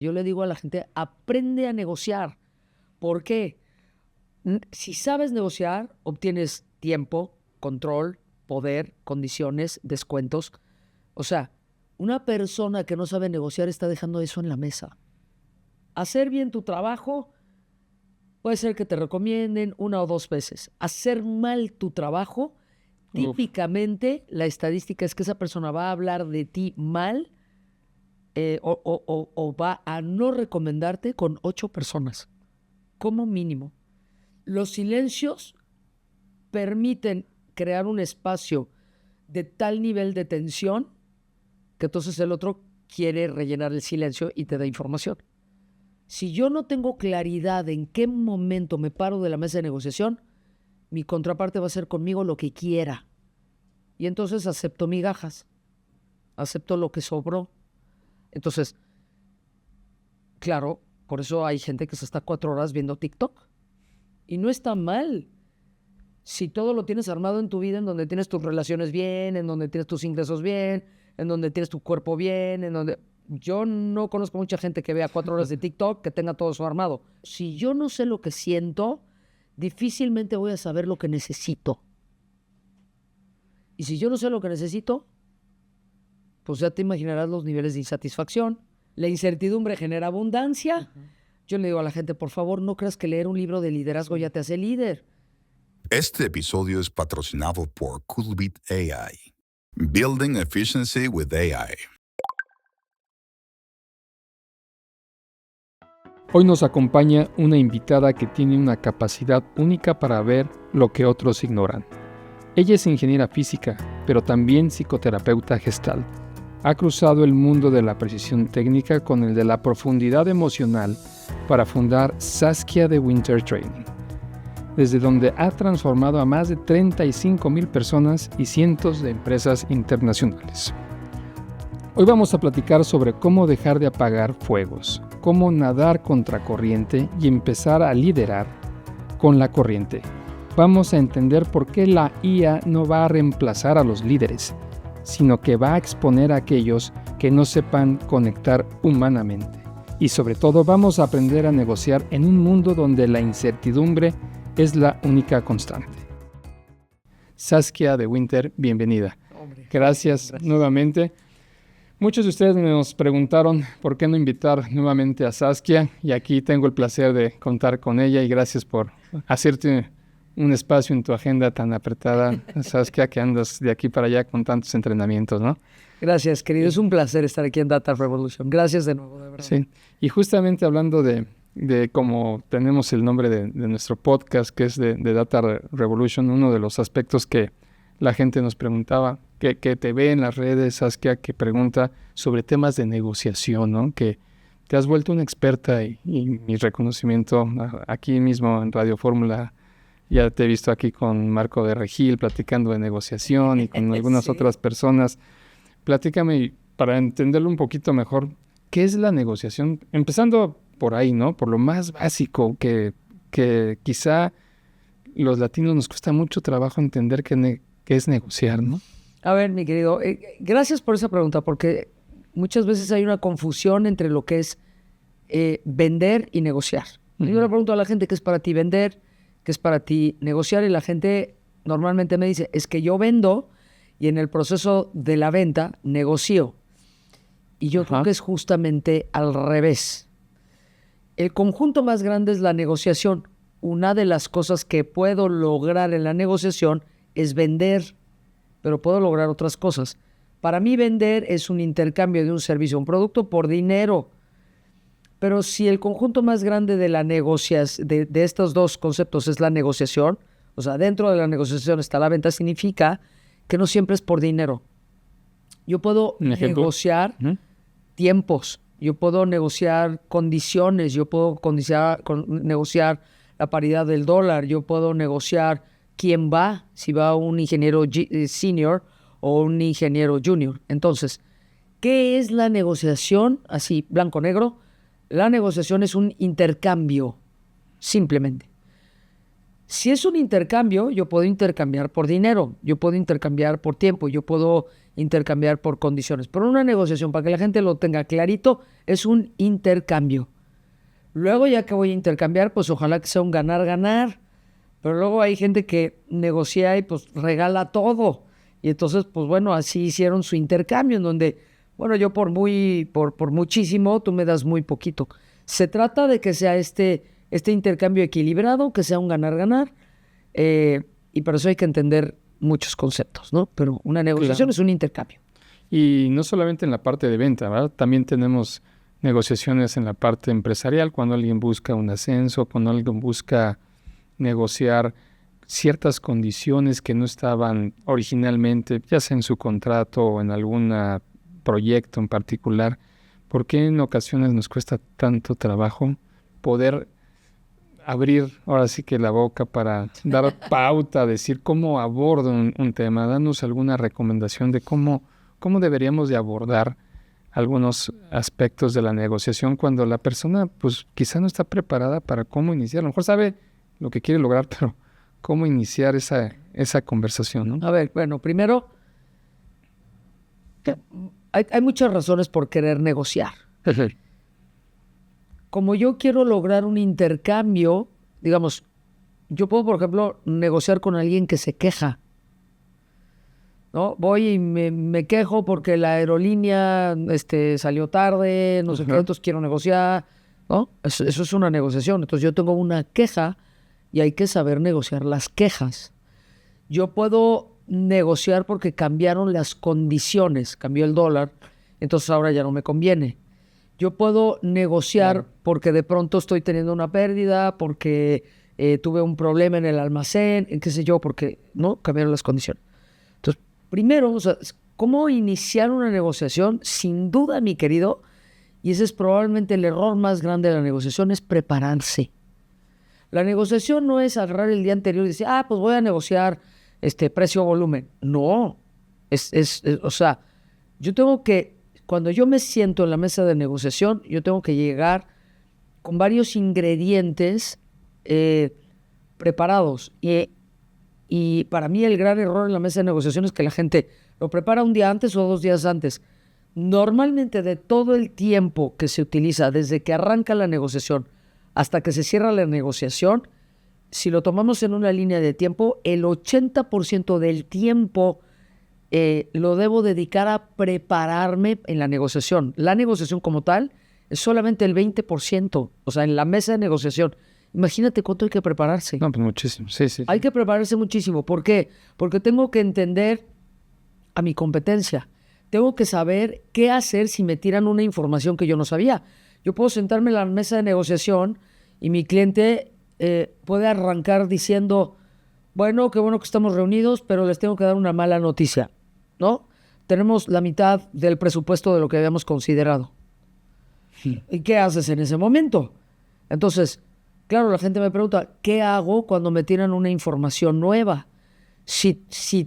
Yo le digo a la gente, aprende a negociar. ¿Por qué? Si sabes negociar, obtienes tiempo, control, poder, condiciones, descuentos. O sea, una persona que no sabe negociar está dejando eso en la mesa. Hacer bien tu trabajo puede ser que te recomienden 1 o 2 veces. Hacer mal tu trabajo, típicamente la estadística es que esa persona va a hablar de ti mal o va a no recomendarte con 8 personas, como mínimo. Los silencios permiten crear un espacio de tal nivel de tensión que entonces el otro quiere rellenar el silencio y te da información. Si yo no tengo claridad en qué momento me paro de la mesa de negociación, mi contraparte va a hacer conmigo lo que quiera. Y entonces acepto migajas, acepto lo que sobró. Entonces, claro, por eso hay gente que se está 4 horas viendo TikTok. Y no está mal. Si todo lo tienes armado en tu vida, en donde tienes tus relaciones bien, en donde tienes tus ingresos bien, en donde tienes tu cuerpo bien, en donde... Yo no conozco mucha gente que vea 4 horas de TikTok que tenga todo eso armado. Si yo no sé lo que siento, difícilmente voy a saber lo que necesito. Y si yo no sé lo que necesito, pues ya te imaginarás los niveles de insatisfacción. La incertidumbre genera abundancia. Yo le digo a la gente, por favor, no creas que leer un libro de liderazgo ya te hace líder. Este episodio es patrocinado por Coolbit AI. Building Efficiency with AI. Hoy nos acompaña una invitada que tiene una capacidad única para ver lo que otros ignoran. Ella es ingeniera física, pero también psicoterapeuta gestal. Ha cruzado el mundo de la precisión técnica con el de la profundidad emocional para fundar Saskia de Winter Training, desde donde ha transformado a más de 35,000 personas y cientos de empresas internacionales. Hoy vamos a platicar sobre cómo dejar de apagar fuegos, cómo nadar contracorriente y empezar a liderar con la corriente. Vamos a entender por qué la IA no va a reemplazar a los líderes, sino que va a exponer a aquellos que no sepan conectar humanamente. Y sobre todo vamos a aprender a negociar en un mundo donde la incertidumbre es la única constante. Saskia de Winter, bienvenida. Gracias nuevamente. Muchos de ustedes nos preguntaron por qué no invitar nuevamente a Saskia, y aquí tengo el placer de contar con ella, y gracias por hacerte un espacio en tu agenda tan apretada, Saskia, que andas de aquí para allá con tantos entrenamientos, ¿no? Gracias, querido. Es un placer estar aquí en Data Revolution. Gracias de nuevo, de verdad. Sí, y justamente hablando de cómo tenemos el nombre de nuestro podcast, que es de Data Revolution, uno de los aspectos que la gente nos preguntaba, que te ve en las redes, Saskia, que pregunta sobre temas de negociación, ¿no? Que te has vuelto una experta, y mi reconocimiento aquí mismo en Radio Fórmula. Ya te he visto aquí con Marco de Regil platicando de negociación y con algunas otras personas. Platícame, para entenderlo un poquito mejor, ¿qué es la negociación? Empezando por ahí, ¿no? Por lo más básico que quizá los latinos nos cuesta mucho trabajo entender qué es negociar, ¿no? A ver, mi querido, gracias por esa pregunta, porque muchas veces hay una confusión entre lo que es vender y negociar. Yo le pregunto a la gente qué es para ti vender, qué es para ti negociar, y la gente normalmente me dice, es que yo vendo y en el proceso de la venta negocio. Y yo creo que es justamente al revés. El conjunto más grande es la negociación. Una de las cosas que puedo lograr en la negociación es vender, pero puedo lograr otras cosas. Para mí vender es un intercambio de un servicio, un producto por dinero. Pero si el conjunto más grande de la negociación, de estos dos conceptos es la negociación, o sea, dentro de la negociación está la venta, significa que no siempre es por dinero. Yo puedo negociar tiempos, yo puedo negociar condiciones, yo puedo negociar la paridad del dólar, yo puedo negociar quién va, si va un ingeniero senior o un ingeniero junior. Entonces, ¿qué es la negociación? Así, blanco-negro. La negociación es un intercambio, simplemente. Si es un intercambio, yo puedo intercambiar por dinero, yo puedo intercambiar por tiempo, yo puedo intercambiar por condiciones. Pero una negociación, para que la gente lo tenga clarito, es un intercambio. Luego, ya que voy a intercambiar, pues ojalá que sea un ganar-ganar. Pero luego hay gente que negocia y pues regala todo. Y entonces, pues bueno, así hicieron su intercambio, en donde, bueno, yo por muchísimo, tú me das muy poquito. Se trata de que sea este intercambio equilibrado, que sea un ganar-ganar. Y para eso hay que entender muchos conceptos, ¿no? Pero una negociación es un intercambio. Y no solamente en la parte de venta, ¿verdad? También tenemos negociaciones en la parte empresarial, cuando alguien busca un ascenso, cuando alguien busca negociar ciertas condiciones que no estaban originalmente, ya sea en su contrato o en algún proyecto en particular. ¿Por qué en ocasiones nos cuesta tanto trabajo poder abrir ahora sí que la boca para dar pauta, decir cómo abordo un tema? Danos alguna recomendación de cómo deberíamos de abordar algunos aspectos de la negociación cuando la persona pues quizá no está preparada para cómo iniciar. A lo mejor sabe lo que quiere lograr, pero cómo iniciar esa conversación, ¿no? A ver, bueno, primero, hay muchas razones por querer negociar. Como yo quiero lograr un intercambio, digamos, yo puedo, por ejemplo, negociar con alguien que se queja, ¿no? Voy y me quejo porque la aerolínea salió tarde, no sé qué, entonces quiero negociar, ¿no? Eso es una negociación. Entonces yo tengo una queja y hay que saber negociar las quejas. Yo puedo negociar porque cambiaron las condiciones, cambió el dólar, entonces ahora ya no me conviene. Yo puedo negociar porque de pronto estoy teniendo una pérdida, porque tuve un problema en el almacén, qué sé yo, porque no cambiaron las condiciones. Entonces, primero, o sea, ¿cómo iniciar una negociación? Sin duda, mi querido, y ese es probablemente el error más grande de la negociación, es prepararse. La negociación no es agarrar el día anterior y decir, pues voy a negociar precio-volumen. No, o sea, yo tengo que, cuando yo me siento en la mesa de negociación, yo tengo que llegar con varios ingredientes preparados. Y para mí el gran error en la mesa de negociación es que la gente lo prepara un día antes o 2 días antes. Normalmente de todo el tiempo que se utiliza desde que arranca la negociación hasta que se cierra la negociación, si lo tomamos en una línea de tiempo, el 80% del tiempo lo debo dedicar a prepararme en la negociación. La negociación como tal es solamente el 20%, o sea, en la mesa de negociación. Imagínate cuánto hay que prepararse. No, pues muchísimo, sí. Hay que prepararse muchísimo. ¿Por qué? Porque tengo que entender a mi competencia. Tengo que saber qué hacer si me tiran una información que yo no sabía. Yo puedo sentarme en la mesa de negociación y mi cliente puede arrancar diciendo, bueno, qué bueno que estamos reunidos, pero les tengo que dar una mala noticia, ¿no? Tenemos la mitad del presupuesto de lo que habíamos considerado. ¿Y qué haces en ese momento? Entonces, claro, la gente me pregunta, ¿qué hago cuando me tiran una información nueva? Si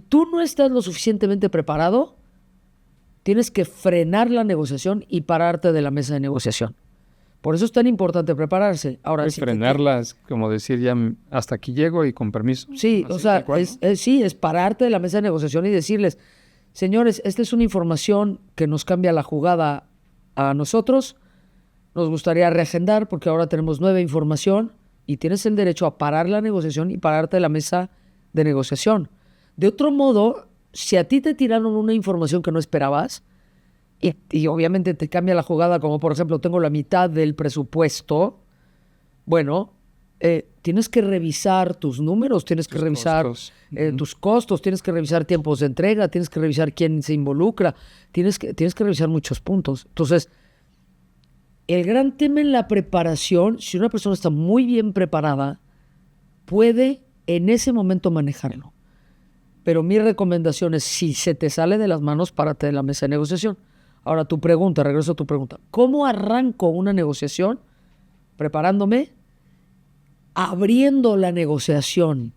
tú no estás lo suficientemente preparado, tienes que frenar la negociación y pararte de la mesa de negociación. Por eso es tan importante prepararse. Ahora, si frenarlas, como decir, ya hasta aquí llego y con permiso. Sí, o sea, es pararte de la mesa de negociación y decirles, señores, esta es una información que nos cambia la jugada a nosotros. Nos gustaría reagendar porque ahora tenemos nueva información y tienes el derecho a parar la negociación y pararte de la mesa de negociación. De otro modo, si a ti te tiraron una información que no esperabas y obviamente te cambia la jugada, como por ejemplo tengo la mitad del presupuesto, bueno, tienes que revisar tus números, tienes que revisar tus costos, tienes que revisar tiempos de entrega, tienes que revisar quién se involucra, tienes que revisar muchos puntos. Entonces, el gran tema en la preparación, si una persona está muy bien preparada, puede en ese momento manejarlo. Pero mi recomendación es, si se te sale de las manos, párate de la mesa de negociación. Ahora regreso a tu pregunta. ¿Cómo arranco una negociación? Preparándome, abriendo la negociación.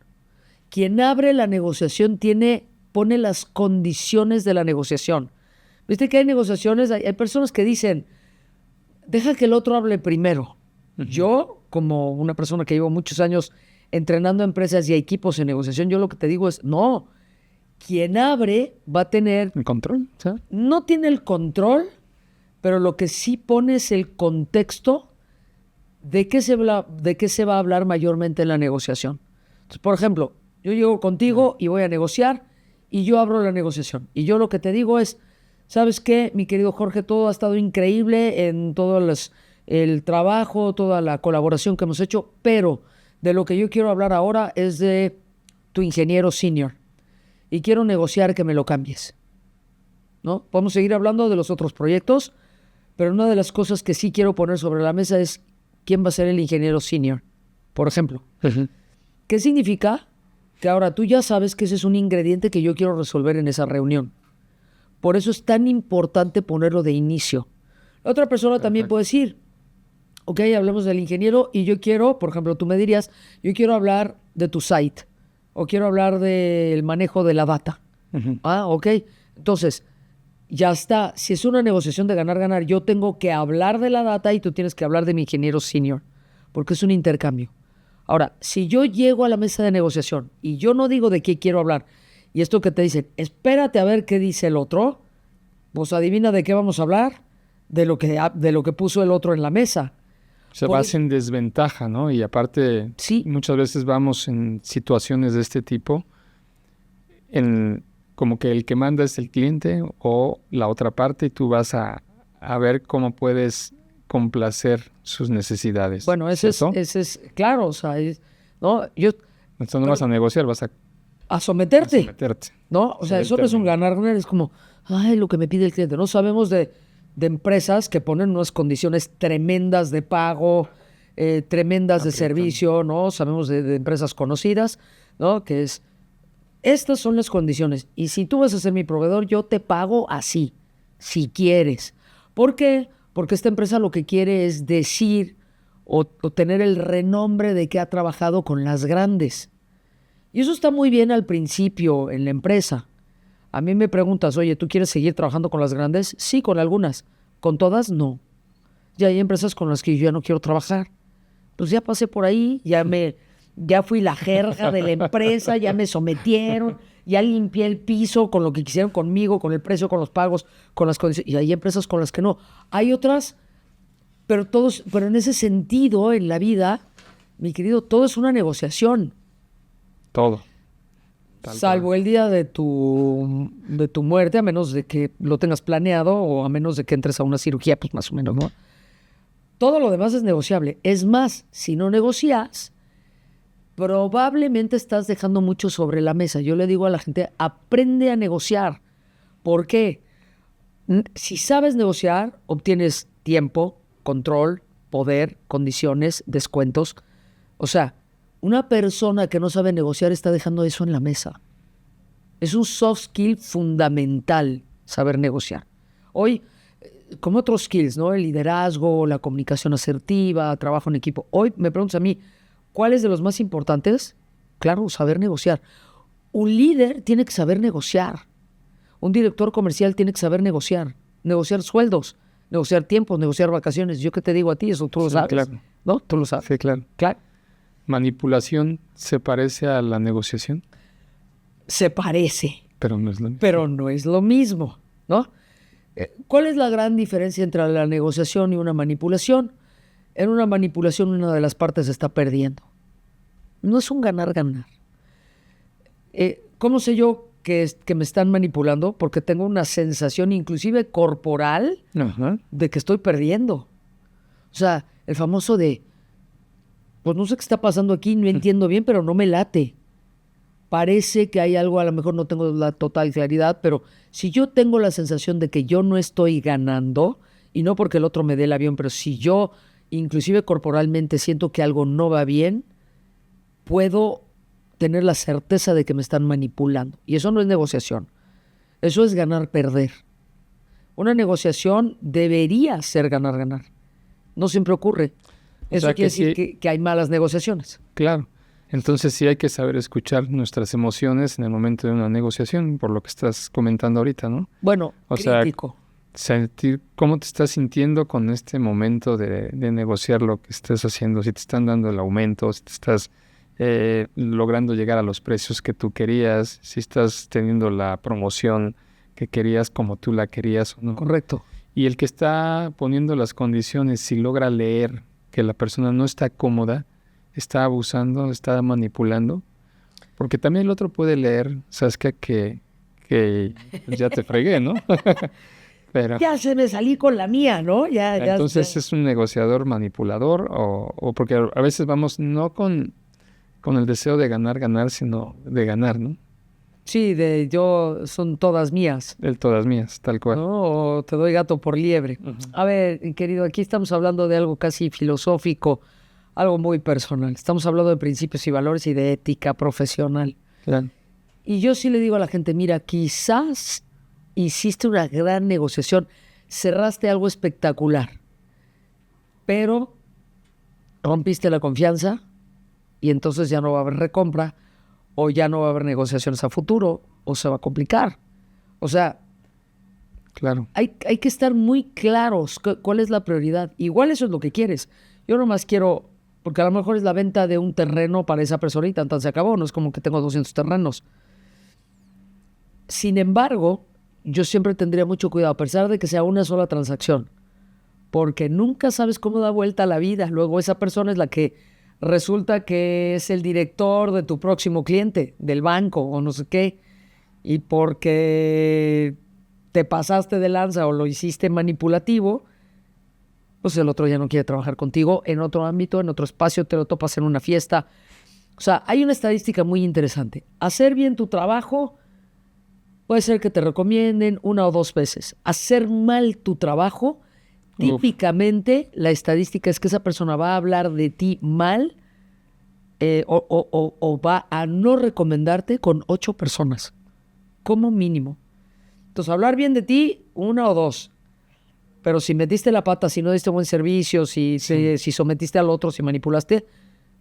Quien abre la negociación pone las condiciones de la negociación. ¿Viste que hay negociaciones? Hay personas que dicen, deja que el otro hable primero. Yo, como una persona que llevo muchos años entrenando empresas y equipos en negociación, yo lo que te digo es, no, quien abre va a tener, ¿El control? ¿Sabes? no tiene el control, pero lo que sí pone es el contexto de qué se va a hablar mayormente en la negociación. Entonces, por ejemplo, yo llego contigo y voy a negociar y yo abro la negociación. Y yo lo que te digo es, ¿sabes qué, mi querido Jorge? Todo ha estado increíble en todo el trabajo, toda la colaboración que hemos hecho, pero de lo que yo quiero hablar ahora es de tu ingeniero senior. Y quiero negociar que me lo cambies, ¿no? Podemos seguir hablando de los otros proyectos, pero una de las cosas que sí quiero poner sobre la mesa es quién va a ser el ingeniero senior, por ejemplo. ¿Qué significa? Que ahora tú ya sabes que ese es un ingrediente que yo quiero resolver en esa reunión. Por eso es tan importante ponerlo de inicio. La otra persona también puede decir, ok, hablemos del ingeniero y yo quiero, por ejemplo, tú me dirías, yo quiero hablar de tu site o quiero hablar del manejo de la data. Ok. Entonces, ya está. Si es una negociación de ganar-ganar, yo tengo que hablar de la data y tú tienes que hablar de mi ingeniero senior, porque es un intercambio. Ahora, si yo llego a la mesa de negociación y yo no digo de qué quiero hablar, y esto que te dicen, espérate a ver qué dice el otro, pues adivina de qué vamos a hablar, de lo que puso el otro en la mesa. O sea, vas en desventaja, ¿no? Y aparte, sí, muchas veces vamos en situaciones de este tipo, como que el que manda es el cliente o la otra parte y tú vas a ver cómo puedes complacer sus necesidades. Bueno, ese es claro, o sea, ¿no? Entonces no vas a negociar, vas a someterte. A someterte. ¿No? O sea, eso no es un ganar-ganar, es como, ay, lo que me pide el cliente. No sabemos de empresas que ponen unas condiciones tremendas de pago, tremendas de servicio, ¿no? Sabemos de empresas conocidas, ¿no? Que es, estas son las condiciones. Y si tú vas a ser mi proveedor, yo te pago así, si quieres. ¿Por qué? Porque esta empresa lo que quiere es decir o tener el renombre de que ha trabajado con las grandes. Y eso está muy bien al principio en la empresa. A mí me preguntas, oye, ¿tú quieres seguir trabajando con las grandes? Sí, con algunas. ¿Con todas? No. Ya hay empresas con las que yo ya no quiero trabajar. Pues ya pasé por ahí, ya fui la jerga de la empresa, ya me sometieron, ya limpié el piso con lo que quisieron conmigo, con el precio, con los pagos, con las condiciones. Y hay empresas con las que no. Hay otras, pero en ese sentido, en la vida, mi querido, todo es una negociación. Todo. Salvo el día de tu muerte, a menos de que lo tengas planeado o a menos de que entres a una cirugía, pues más o menos, ¿no? Todo lo demás es negociable. Es más, si no negocias, probablemente estás dejando mucho sobre la mesa. Yo le digo a la gente, aprende a negociar. ¿Por qué? Si sabes negociar, obtienes tiempo, control, poder, condiciones, descuentos. O sea, una persona que no sabe negociar está dejando eso en la mesa. Es un soft skill fundamental saber negociar. Hoy, como otros skills, ¿no? El liderazgo, la comunicación asertiva, trabajo en equipo. Hoy me preguntas a mí, ¿cuál es de los más importantes? Claro, saber negociar. Un líder tiene que saber negociar. Un director comercial tiene que saber negociar. Negociar sueldos, negociar tiempos, negociar vacaciones. Yo qué te digo a ti, eso tú lo sabes. Claro. ¿No? Tú lo sabes. Sí, claro. Claro. ¿Manipulación se parece a la negociación? Se parece. Pero no es lo mismo. Pero no es lo mismo, ¿no? ¿Cuál es la gran diferencia entre la negociación y una manipulación? En una manipulación una de las partes está perdiendo. No es un ganar-ganar. ¿Cómo sé yo que me están manipulando? Porque tengo una sensación inclusive corporal de que estoy perdiendo. O sea, el famoso de, pues no sé qué está pasando aquí, no entiendo bien, pero no me late. Parece que hay algo, a lo mejor no tengo la total claridad, pero si yo tengo la sensación de que yo no estoy ganando, y no porque el otro me dé el avión, pero si yo inclusive corporalmente siento que algo no va bien, puedo tener la certeza de que me están manipulando. Y eso no es negociación. Eso es ganar-perder. Una negociación debería ser ganar-ganar. No siempre ocurre. Eso quiere decir que hay malas negociaciones. Claro. Entonces sí hay que saber escuchar nuestras emociones en el momento de una negociación, por lo que estás comentando ahorita, ¿no? Bueno, crítico. Sentir cómo te estás sintiendo con este momento de negociar lo que estés haciendo, si te están dando el aumento, si te estás logrando llegar a los precios que tú querías, si estás teniendo la promoción que querías como tú la querías o no. Correcto. Y el que está poniendo las condiciones, si logra leer que la persona no está cómoda, está abusando, está manipulando, porque también el otro puede leer, sabes que ya te fregué, ¿no? Pero Ya se me salí con la mía, ¿no? Ya, entonces es un negociador manipulador o porque a veces vamos no con el deseo de ganar, sino de ganar, ¿no? Sí, son todas mías, El todas mías, tal cual. ¿no? O te doy gato por liebre. Uh-huh. A ver, querido, aquí estamos hablando de algo casi filosófico, algo muy personal. Estamos hablando de principios y valores y de ética profesional. Claro. Y yo sí le digo a la gente, mira, quizás hiciste una gran negociación, cerraste algo espectacular, pero rompiste la confianza y entonces ya no va a haber recompra o ya no va a haber negociaciones a futuro o se va a complicar. O sea, claro, hay que estar muy claros cuál es la prioridad. Igual eso es lo que quieres. Yo nomás quiero, porque a lo mejor es la venta de un terreno para esa persona y tan se acabó. No es como que tengo 200 terrenos. Sin embargo, yo siempre tendría mucho cuidado, a pesar de que sea una sola transacción, porque nunca sabes cómo da vuelta la vida. Luego esa persona es la que resulta que es el director de tu próximo cliente, del banco o no sé qué, y porque te pasaste de lanza o lo hiciste manipulativo, pues el otro ya no quiere trabajar contigo en otro ámbito, en otro espacio, te lo topas en una fiesta. O sea, hay una estadística muy interesante. Hacer bien tu trabajo puede ser que te recomienden 1 o 2 veces. Hacer mal tu trabajo, típicamente la estadística es que esa persona va a hablar de ti mal o va a no recomendarte con 8 personas, como mínimo. Entonces, hablar bien de ti, 1 o 2. Pero si metiste la pata, si no diste buen servicio, si sometiste al otro, si manipulaste,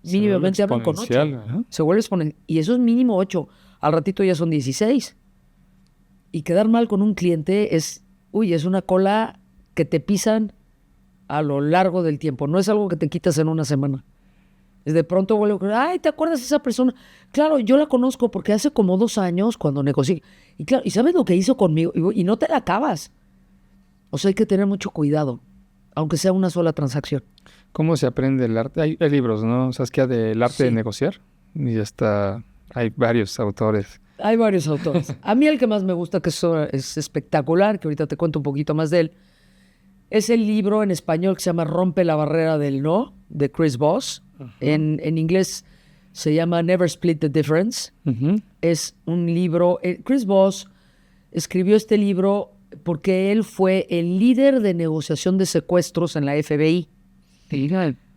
mínimamente hablan con 8. ¿eh? Se vuelve exponencial. Y eso es mínimo 8. Al ratito ya son 16. Y quedar mal con un cliente es una cola que te pisan a lo largo del tiempo. No es algo que te quitas en una semana. Es de pronto vuelvo, ay, ¿te acuerdas de esa persona? Claro, yo la conozco porque hace como 2 años cuando negocié. Y claro, ¿y sabes lo que hizo conmigo? Y no te la acabas. O sea, hay que tener mucho cuidado, aunque sea una sola transacción. ¿Cómo se aprende el arte? Hay libros, ¿no? ¿Sabes qué? Del arte de negociar. Y hay varios autores. Hay varios autores. A mí el que más me gusta, que es espectacular, que ahorita te cuento un poquito más de él, es el libro en español que se llama Rompe la barrera del no, de Chris Voss. Uh-huh. En inglés se llama Never Split the Difference. Uh-huh. Es un libro... Chris Voss escribió este libro porque él fue el líder de negociación de secuestros en la FBI.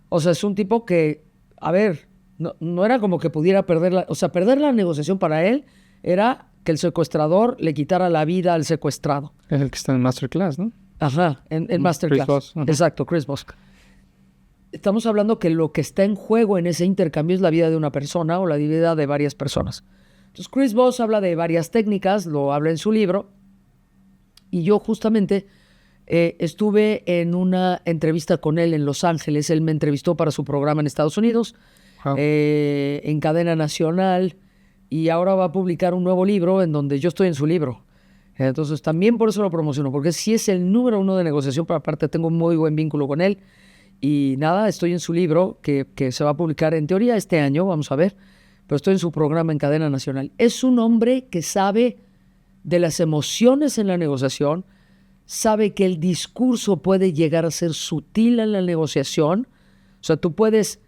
O sea, es un tipo que, a ver, no era como que pudiera perder perder la negociación para él era que el secuestrador le quitara la vida al secuestrado. Es el que está en Masterclass, ¿no? Ajá, en Masterclass. Chris Voss. Uh-huh. Exacto, Chris Voss. Estamos hablando que lo que está en juego en ese intercambio es la vida de una persona o la vida de varias personas. Entonces, Chris Voss habla de varias técnicas, lo habla en su libro, y yo justamente estuve en una entrevista con él en Los Ángeles. Él me entrevistó para su programa en Estados Unidos, wow. En cadena nacional, y ahora va a publicar un nuevo libro en donde yo estoy en su libro. Entonces también por eso lo promociono, porque sí es el número 1 de negociación, pero aparte tengo un muy buen vínculo con él. Y nada, estoy en su libro que se va a publicar en teoría este año, vamos a ver, pero estoy en su programa en cadena nacional. Es un hombre que sabe de las emociones en la negociación, sabe que el discurso puede llegar a ser sutil en la negociación. O sea, tú puedes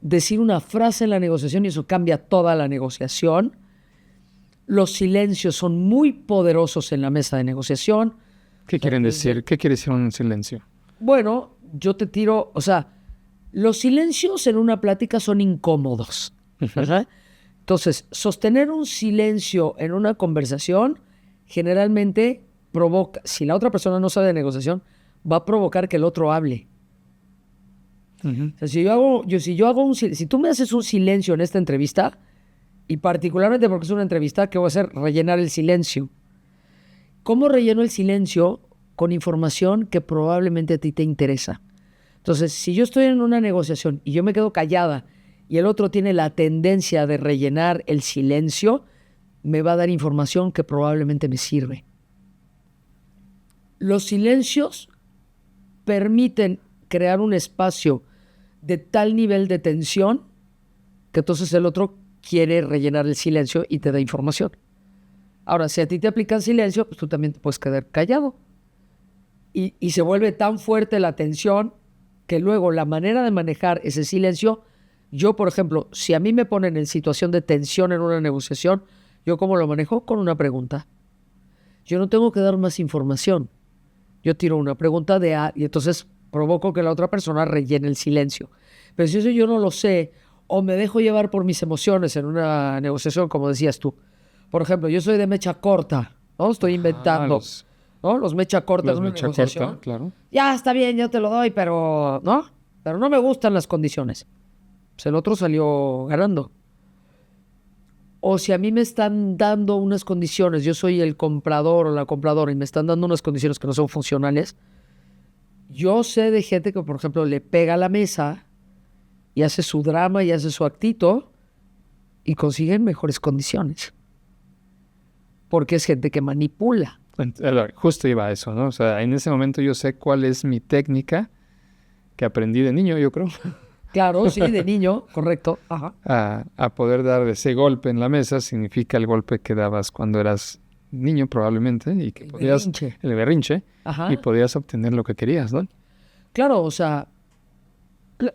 decir una frase en la negociación y eso cambia toda la negociación. Los silencios son muy poderosos en la mesa de negociación. ¿Qué quieren decir? ¿Qué quiere decir un silencio? Bueno, yo te tiro, los silencios en una plática son incómodos. Uh-huh. Entonces, sostener un silencio en una conversación generalmente provoca, si la otra persona no sabe de negociación, va a provocar que el otro hable. Uh-huh. O sea, si tú me haces un silencio en esta entrevista, y particularmente porque es una entrevista, ¿qué voy a hacer? Rellenar el silencio. ¿Cómo relleno el silencio? Con información que probablemente a ti te interesa. Entonces, si yo estoy en una negociación y yo me quedo callada y el otro tiene la tendencia de rellenar el silencio, me va a dar información que probablemente me sirve. Los silencios permiten crear un espacio de tal nivel de tensión que entonces el otro quiere rellenar el silencio y te da información. Ahora, si a ti te aplican silencio, pues tú también te puedes quedar callado. Y se vuelve tan fuerte la tensión que luego la manera de manejar ese silencio, yo, por ejemplo, si a mí me ponen en situación de tensión en una negociación, ¿yo cómo lo manejo? Con una pregunta. Yo no tengo que dar más información. Yo tiro una pregunta de A y entonces provoco que la otra persona rellene el silencio. Pero si eso yo no lo sé, o me dejo llevar por mis emociones en una negociación, como decías tú. Por ejemplo, yo soy de mecha corta, ¿no? Estoy inventando, ¿no? Los mecha corta en una negociación. Corta, claro. Ya, está bien, yo te lo doy, pero ¿no? Pero no me gustan las condiciones. Pues el otro salió ganando. O si a mí me están dando unas condiciones, yo soy el comprador o la compradora y me están dando unas condiciones que no son funcionales, yo sé de gente que, por ejemplo, le pega a la mesa y hace su drama y hace su actito y consiguen mejores condiciones. Porque es gente que manipula. Justo iba a eso, ¿no? O sea, en ese momento yo sé cuál es mi técnica que aprendí de niño, yo creo. Claro, sí, de niño, correcto. Ajá. A poder dar ese golpe en la mesa significa el golpe que dabas cuando eras niño probablemente y que podías... Berrinche. El berrinche. Ajá. Y podías obtener lo que querías, ¿no? Claro, o sea,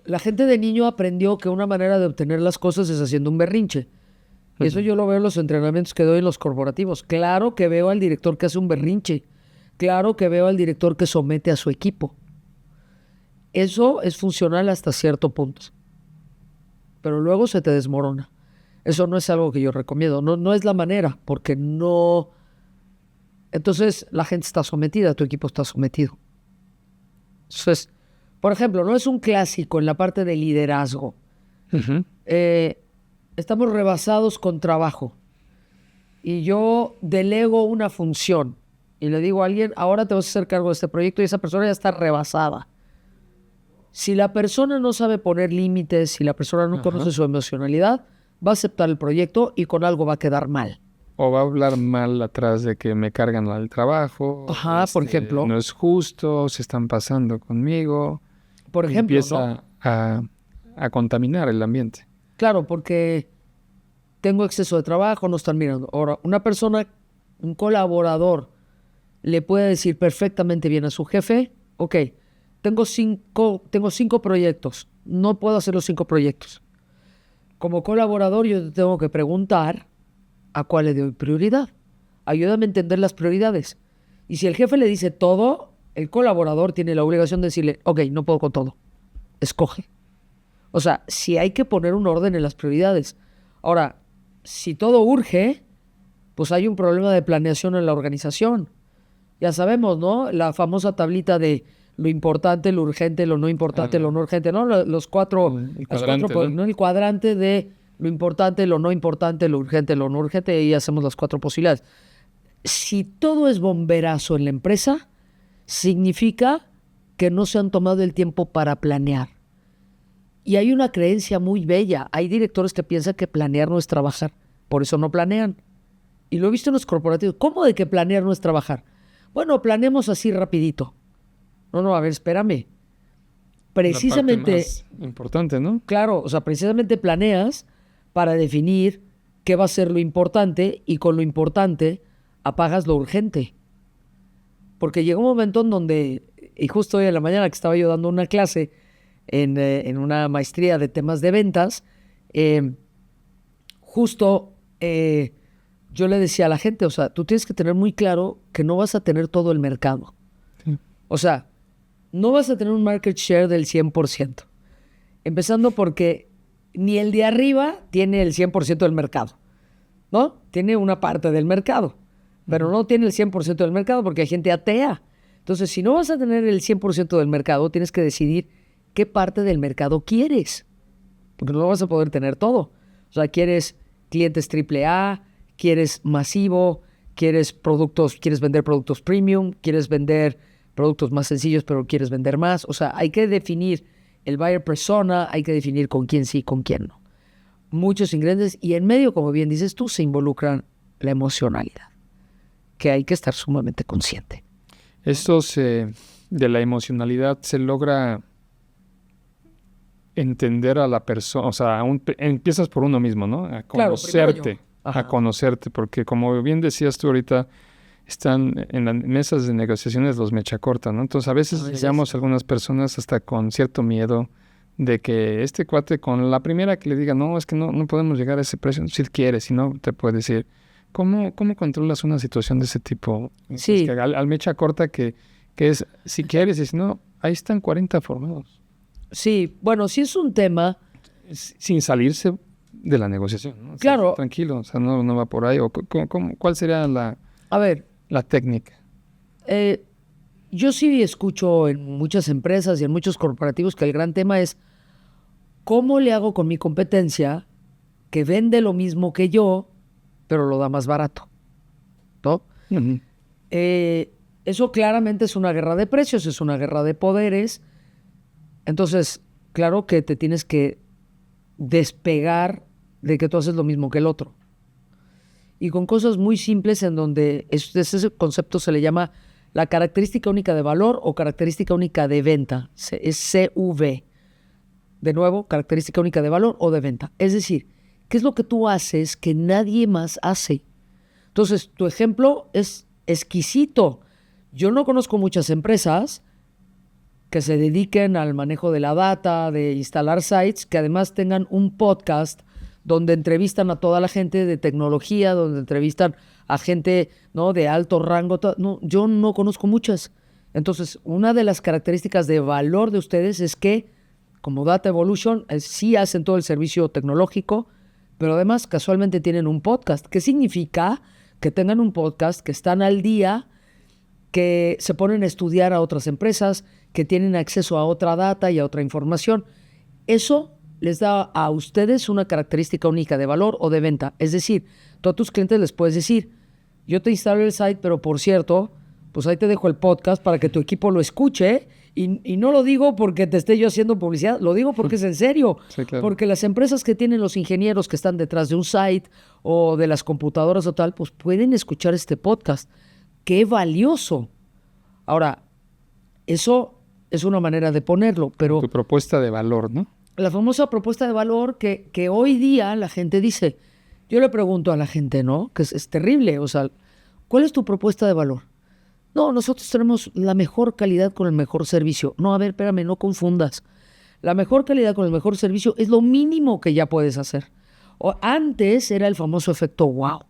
la gente de niño aprendió que una manera de obtener las cosas es haciendo un berrinche. Y eso yo lo veo en los entrenamientos que doy en los corporativos. Claro que veo al director que hace un berrinche. Claro que veo al director que somete a su equipo. Eso es funcional hasta cierto punto. Pero luego se te desmorona. Eso no es algo que yo recomiendo. No es la manera, porque no... Entonces la gente está sometida, tu equipo está sometido. Entonces, por ejemplo, no es un clásico en la parte de liderazgo. Uh-huh. Estamos rebasados con trabajo. Y yo delego una función. Y le digo a alguien, ahora te vas a hacer cargo de este proyecto y esa persona ya está rebasada. Si la persona no sabe poner límites, si la persona no conoce su emocionalidad, va a aceptar el proyecto y con algo va a quedar mal. O va a hablar mal atrás de que me cargan al trabajo. Ajá, por ejemplo. No es justo, se están pasando conmigo. Por ejemplo, empieza a contaminar el ambiente. Claro, porque tengo exceso de trabajo, no están mirando. Ahora, una persona, un colaborador, le puede decir perfectamente bien a su jefe, ok, tengo cinco proyectos, no puedo hacer los 5 proyectos. Como colaborador yo te tengo que preguntar a cuál le doy prioridad. Ayúdame a entender las prioridades. Y si el jefe le dice todo, el colaborador tiene la obligación de decirle, ok, no puedo con todo, escoge. O sea, si hay que poner un orden en las prioridades. Ahora, si todo urge, pues hay un problema de planeación en la organización. Ya sabemos, ¿no? La famosa tablita de lo importante, lo urgente, lo no importante, lo no urgente, ¿no? Los cuatro... El cuadrante, ¿no? El cuadrante de lo importante, lo no importante, lo urgente, lo no urgente, y hacemos las 4 posibilidades. Si todo es bomberazo en la empresa, significa que no se han tomado el tiempo para planear. Y hay una creencia muy bella. Hay directores que piensan que planear no es trabajar. Por eso no planean. Y lo he visto en los corporativos. ¿Cómo de que planear no es trabajar? Bueno, planeemos así rapidito. No, a ver, espérame. Precisamente... La parte más importante, ¿no? Claro, o sea, precisamente planeas para definir qué va a ser lo importante y con lo importante apagas lo urgente. Porque llegó un momento en donde, y justo hoy en la mañana que estaba yo dando una clase en una maestría de temas de ventas, yo le decía a la gente, o sea, tú tienes que tener muy claro que no vas a tener todo el mercado. Sí. O sea, no vas a tener un market share del 100%. Empezando porque ni el de arriba tiene el 100% del mercado, ¿no? Tiene una parte del mercado, pero no tiene el 100% del mercado porque hay gente atea. Entonces, si no vas a tener el 100% del mercado, tienes que decidir qué parte del mercado quieres, porque no vas a poder tener todo. O sea, quieres clientes AAA, quieres masivo, quieres vender productos premium, quieres vender productos más sencillos, pero quieres vender más. O sea, hay que definir el buyer persona, hay que definir con quién sí y con quién no. muchos ingredientes y en medio, como bien dices tú, se involucran la emocionalidad, que hay que estar sumamente consciente. Esto de la emocionalidad se logra entender a la persona, o sea, empiezas por uno mismo, ¿no? A conocerte, a conocerte, porque como bien decías tú ahorita, están en las mesas de negociaciones los mecha corta, ¿no? Entonces a veces llegamos algunas personas hasta con cierto miedo de que este cuate con la primera que le diga, no, es que no podemos llegar a ese precio, si quieres, si no, te puede decir, ¿cómo controlas una situación de ese tipo? Sí. Es que al mecha corta que es, si quieres, y si no, ahí están 40 formados. Sí, bueno, sí es un tema. Sin salirse de la negociación, ¿no? O sea, claro. Tranquilo, o sea, no va por ahí. O ¿cuál sería la técnica? Yo sí escucho en muchas empresas y en muchos corporativos que el gran tema es ¿cómo le hago con mi competencia que vende lo mismo que yo, pero lo da más barato? ¿No? Uh-huh. Eso claramente es una guerra de precios, es una guerra de poderes. Entonces, claro que te tienes que despegar de que tú haces lo mismo que el otro. Y con cosas muy simples en donde ese concepto se le llama la característica única de valor o característica única de venta. Es CV. De nuevo, característica única de valor o de venta. Es decir, ¿qué es lo que tú haces que nadie más hace? Entonces, tu ejemplo es exquisito. Yo no conozco muchas empresas que se dediquen al manejo de la data, de instalar sites, que además tengan un podcast donde entrevistan a toda la gente de tecnología, donde entrevistan a gente, ¿no?, de alto rango. No, yo no conozco muchas. Entonces, una de las características de valor de ustedes es que, como Data Evolution, sí hacen todo el servicio tecnológico, pero además casualmente tienen un podcast. ¿Qué significa? Que tengan un podcast, que están al día, que se ponen a estudiar a otras empresas, que tienen acceso a otra data y a otra información. Eso les da a ustedes una característica única de valor o de venta. Es decir, tú a tus clientes les puedes decir, yo te instalo el site, pero por cierto, pues ahí te dejo el podcast para que tu equipo lo escuche. Y no lo digo porque te esté yo haciendo publicidad, lo digo porque es en serio. Sí, claro. Porque las empresas que tienen los ingenieros que están detrás de un site o de las computadoras o tal, pues pueden escuchar este podcast. ¡Qué valioso! Ahora, eso es una manera de ponerlo, pero... Tu propuesta de valor, ¿no? La famosa propuesta de valor que hoy día la gente dice. Yo le pregunto a la gente, ¿no? Que es terrible. O sea, ¿cuál es tu propuesta de valor? No, nosotros tenemos la mejor calidad con el mejor servicio. No, a ver, espérame, no confundas. La mejor calidad con el mejor servicio es lo mínimo que ya puedes hacer. Antes era el famoso efecto wow.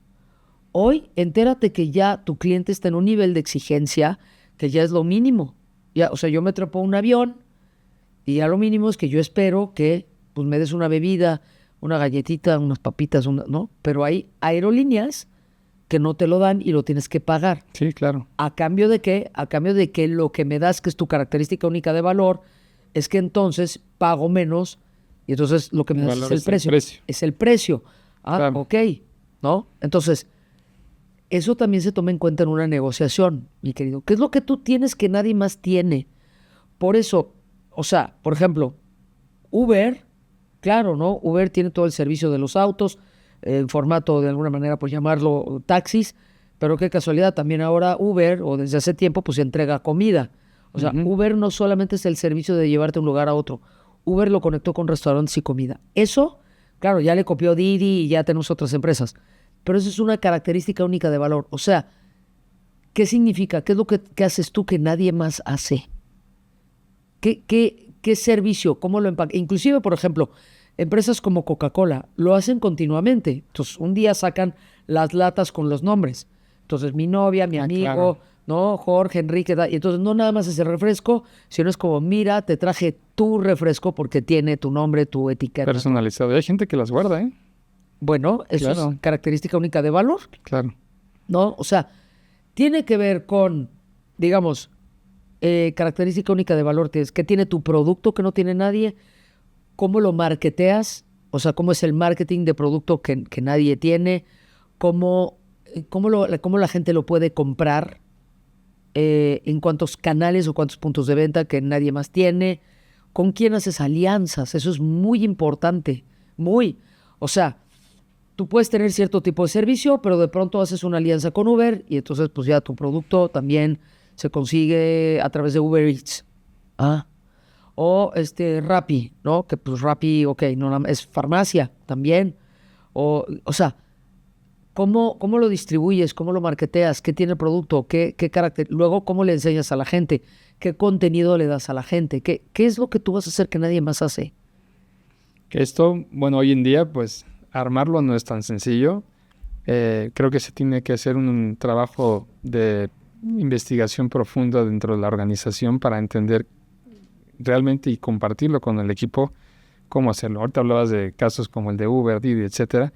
Hoy, entérate que ya tu cliente está en un nivel de exigencia que ya es lo mínimo. Ya, o sea, yo me trepo a un avión y ya lo mínimo es que yo espero que pues, me des una bebida, una galletita, unas papitas, ¿no? Pero hay aerolíneas que no te lo dan y lo tienes que pagar. Sí, claro. ¿A cambio de qué? A cambio de que lo que me das, que es tu característica única de valor, es que entonces pago menos y entonces lo que me das es el precio. Es el precio. Ah, claro. Ok, ¿no? Entonces, eso también se toma en cuenta en una negociación, mi querido. ¿Qué es lo que tú tienes que nadie más tiene? Por eso, o sea, por ejemplo, Uber, claro, ¿no? Uber tiene todo el servicio de los autos, en formato de alguna manera, pues llamarlo taxis, pero qué casualidad, también ahora Uber, o desde hace tiempo, pues entrega comida. O sea, Uber no solamente es el servicio de llevarte de un lugar a otro, Uber lo conectó con restaurantes y comida. Eso, claro, ya le copió Didi y ya tenemos otras empresas, pero eso es una característica única de valor. O sea, ¿qué significa? ¿Qué es lo que haces tú que nadie más hace? ¿Qué servicio? ¿Cómo lo empaca? Inclusive, por ejemplo, empresas como Coca-Cola lo hacen continuamente. Entonces, un día sacan las latas con los nombres. Entonces, mi novia, mi amigo, claro, ¿no? Jorge, Enrique, y entonces no nada más es el refresco, sino es como, mira, te traje tu refresco porque tiene tu nombre, tu etiqueta. Personalizado. Y hay gente que las guarda, ¿eh? Bueno, eso claro, es característica única de valor. Claro. ¿No? O sea, tiene que ver con, digamos, característica única de valor, que tiene tu producto que no tiene nadie, cómo lo marketeas, o sea, cómo es el marketing de producto que nadie tiene, cómo la gente lo puede comprar, en cuántos canales o cuántos puntos de venta que nadie más tiene, con quién haces alianzas, eso es muy importante, muy. O sea, tú puedes tener cierto tipo de servicio, pero de pronto haces una alianza con Uber y entonces pues ya tu producto también se consigue a través de Uber Eats. O Rappi, ¿no? Que pues Rappi, ok, no, es farmacia también. O sea, ¿cómo lo distribuyes? ¿Cómo lo marketeas? ¿Qué tiene el producto? ¿Qué carácter? Luego, ¿cómo le enseñas a la gente? ¿Qué contenido le das a la gente? ¿Qué es lo que tú vas a hacer que nadie más hace? Que esto, bueno, hoy en día, pues, armarlo no es tan sencillo. Creo que se tiene que hacer un trabajo de investigación profunda dentro de la organización para entender realmente y compartirlo con el equipo cómo hacerlo. Ahorita hablabas de casos como el de Uber, Didi, etcétera.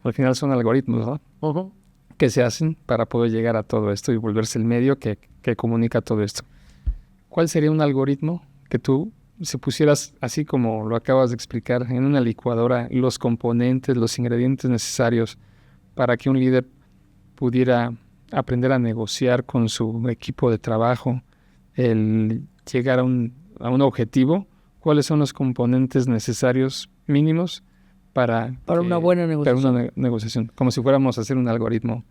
Al final son algoritmos, ¿no? Uh-huh. Que se hacen para poder llegar a todo esto y volverse el medio que comunica todo esto. ¿Cuál sería un algoritmo que tú, si pusieras, así como lo acabas de explicar, en una licuadora, los componentes, los ingredientes necesarios para que un líder pudiera aprender a negociar con su equipo de trabajo, el llegar a un objetivo? ¿Cuáles son los componentes necesarios mínimos para una buena negociación? Para una negociación, como si fuéramos a hacer un algoritmo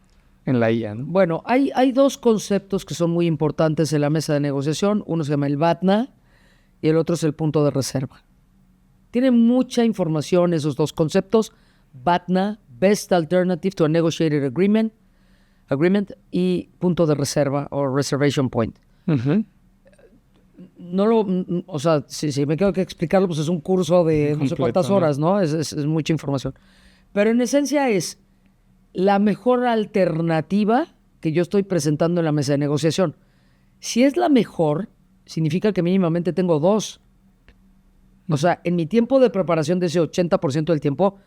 en la IA, ¿no? Bueno, hay dos conceptos que son muy importantes en la mesa de negociación. Uno se llama el BATNA y el otro es el punto de reserva. Tienen mucha información esos dos conceptos. BATNA, Best Alternative to a Negotiated Agreement, y punto de reserva o Reservation Point. Uh-huh. O sea, si me tengo que explicarlo, pues es un curso de no sé cuántas horas, ¿no? Es mucha información. Pero en esencia es la mejor alternativa que yo estoy presentando en la mesa de negociación. Si es la mejor, significa que mínimamente tengo dos. O sea, en mi tiempo de preparación de ese 80% del tiempo,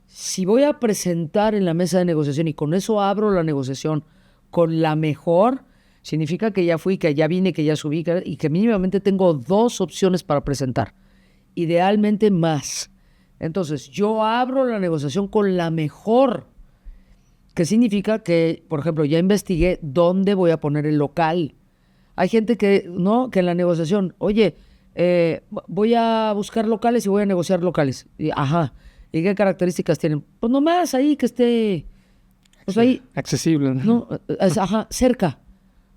si voy a presentar en la mesa de negociación y con eso abro la negociación con la mejor, significa que ya fui, que ya vine, que ya subí y que mínimamente tengo dos opciones para presentar. Idealmente más. Entonces, yo abro la negociación con la mejor. Que significa que, por ejemplo, ya investigué dónde voy a poner el local. Hay gente que en la negociación, oye, voy a buscar locales y voy a negociar locales. ¿Y qué características tienen? Pues nomás ahí que esté, pues ahí. Accesible. ¿No? Cerca.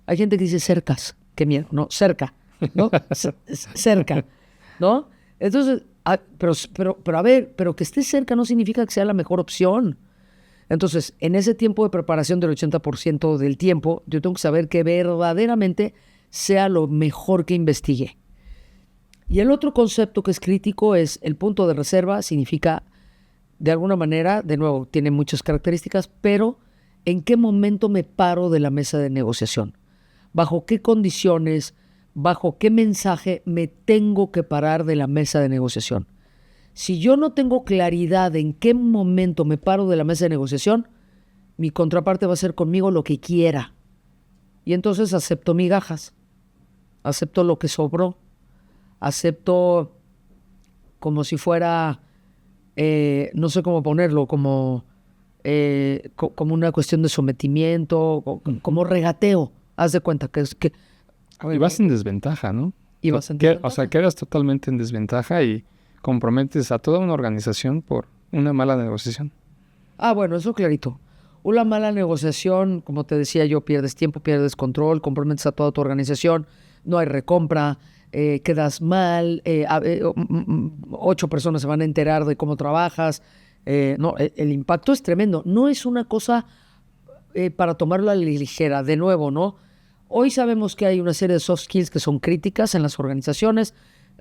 Hay gente que dice cercas. Qué miedo, ¿no? Cerca, ¿no? Cerca, ¿no? Entonces, pero a ver, pero que esté cerca no significa que sea la mejor opción. Entonces, en ese tiempo de preparación del 80% del tiempo, yo tengo que saber que verdaderamente sea lo mejor que investigué. Y el otro concepto que es crítico es el punto de reserva. Significa, de alguna manera, de nuevo, tiene muchas características, pero ¿en qué momento me paro de la mesa de negociación? ¿Bajo qué condiciones, bajo qué mensaje me tengo que parar de la mesa de negociación? Si yo no tengo claridad en qué momento me paro de la mesa de negociación, mi contraparte va a hacer conmigo lo que quiera. Y entonces acepto migajas, acepto lo que sobró, acepto como si fuera, no sé cómo ponerlo, como una cuestión de sometimiento, como regateo. Haz de cuenta que es que... Y vas en desventaja, ¿no? O sea, quedas totalmente en desventaja y comprometes a toda una organización por una mala negociación. Bueno, eso clarito. Una mala negociación, como te decía yo, pierdes tiempo, pierdes control, comprometes a toda tu organización, no hay recompra, quedas mal, 8 personas se van a enterar de cómo trabajas. El impacto es tremendo. No es una cosa para tomarlo a la ligera, de nuevo, ¿no? Hoy sabemos que hay una serie de soft skills que son críticas en las organizaciones.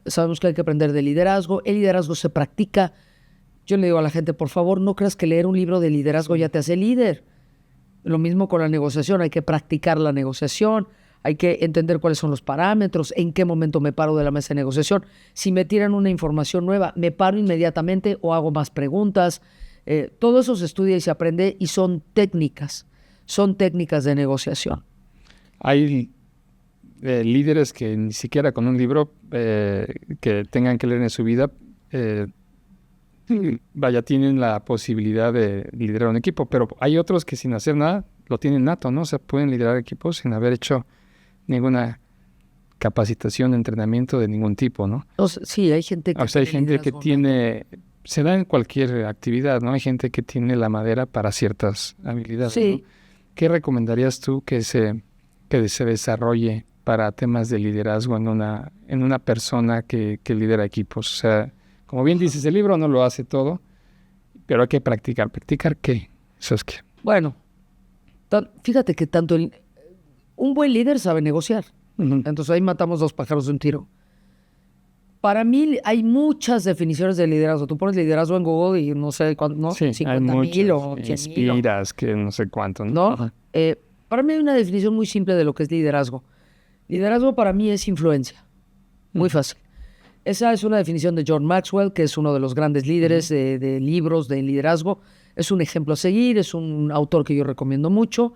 Sabemos que hay que aprender de liderazgo. El liderazgo se practica. Yo le digo a la gente, por favor, no creas que leer un libro de liderazgo ya te hace líder. Lo mismo con la negociación. Hay que practicar la negociación. Hay que entender cuáles son los parámetros, en qué momento me paro de la mesa de negociación. Si me tiran una información nueva, me paro inmediatamente o hago más preguntas. Todo eso se estudia y se aprende y son técnicas de negociación. Hay líderes que ni siquiera con un libro que tengan que leer en su vida, tienen la posibilidad de liderar un equipo, pero hay otros que sin hacer nada lo tienen nato, ¿no? O sea, pueden liderar equipos sin haber hecho ninguna capacitación, entrenamiento de ningún tipo, ¿no? Sí, hay gente que... O sea, hay gente que tiene se da en cualquier actividad, ¿no? Hay gente que tiene la madera para ciertas habilidades, Sí. ¿no? ¿Qué recomendarías tú que se desarrolle para temas de liderazgo en una persona que lidera equipos? O sea, como bien dices, el libro no lo hace todo, pero hay que practicar. ¿Practicar qué? Eso es que... Bueno, fíjate que un buen líder sabe negociar. Entonces ahí matamos 2 pájaros de un tiro. Para mí hay muchas definiciones de liderazgo. Tú pones liderazgo en Google y no sé cuánto, ¿no? Sí, hay 50,000 o muchas. 100,000. Inspiras, que no sé cuánto, ¿no? ¿No? Ajá. Para mí hay una definición muy simple de lo que es liderazgo. Liderazgo para mí es influencia. Muy fácil. Esa es una definición de John Maxwell, que es uno de los grandes líderes de libros de liderazgo. Es un ejemplo a seguir, es un autor que yo recomiendo mucho.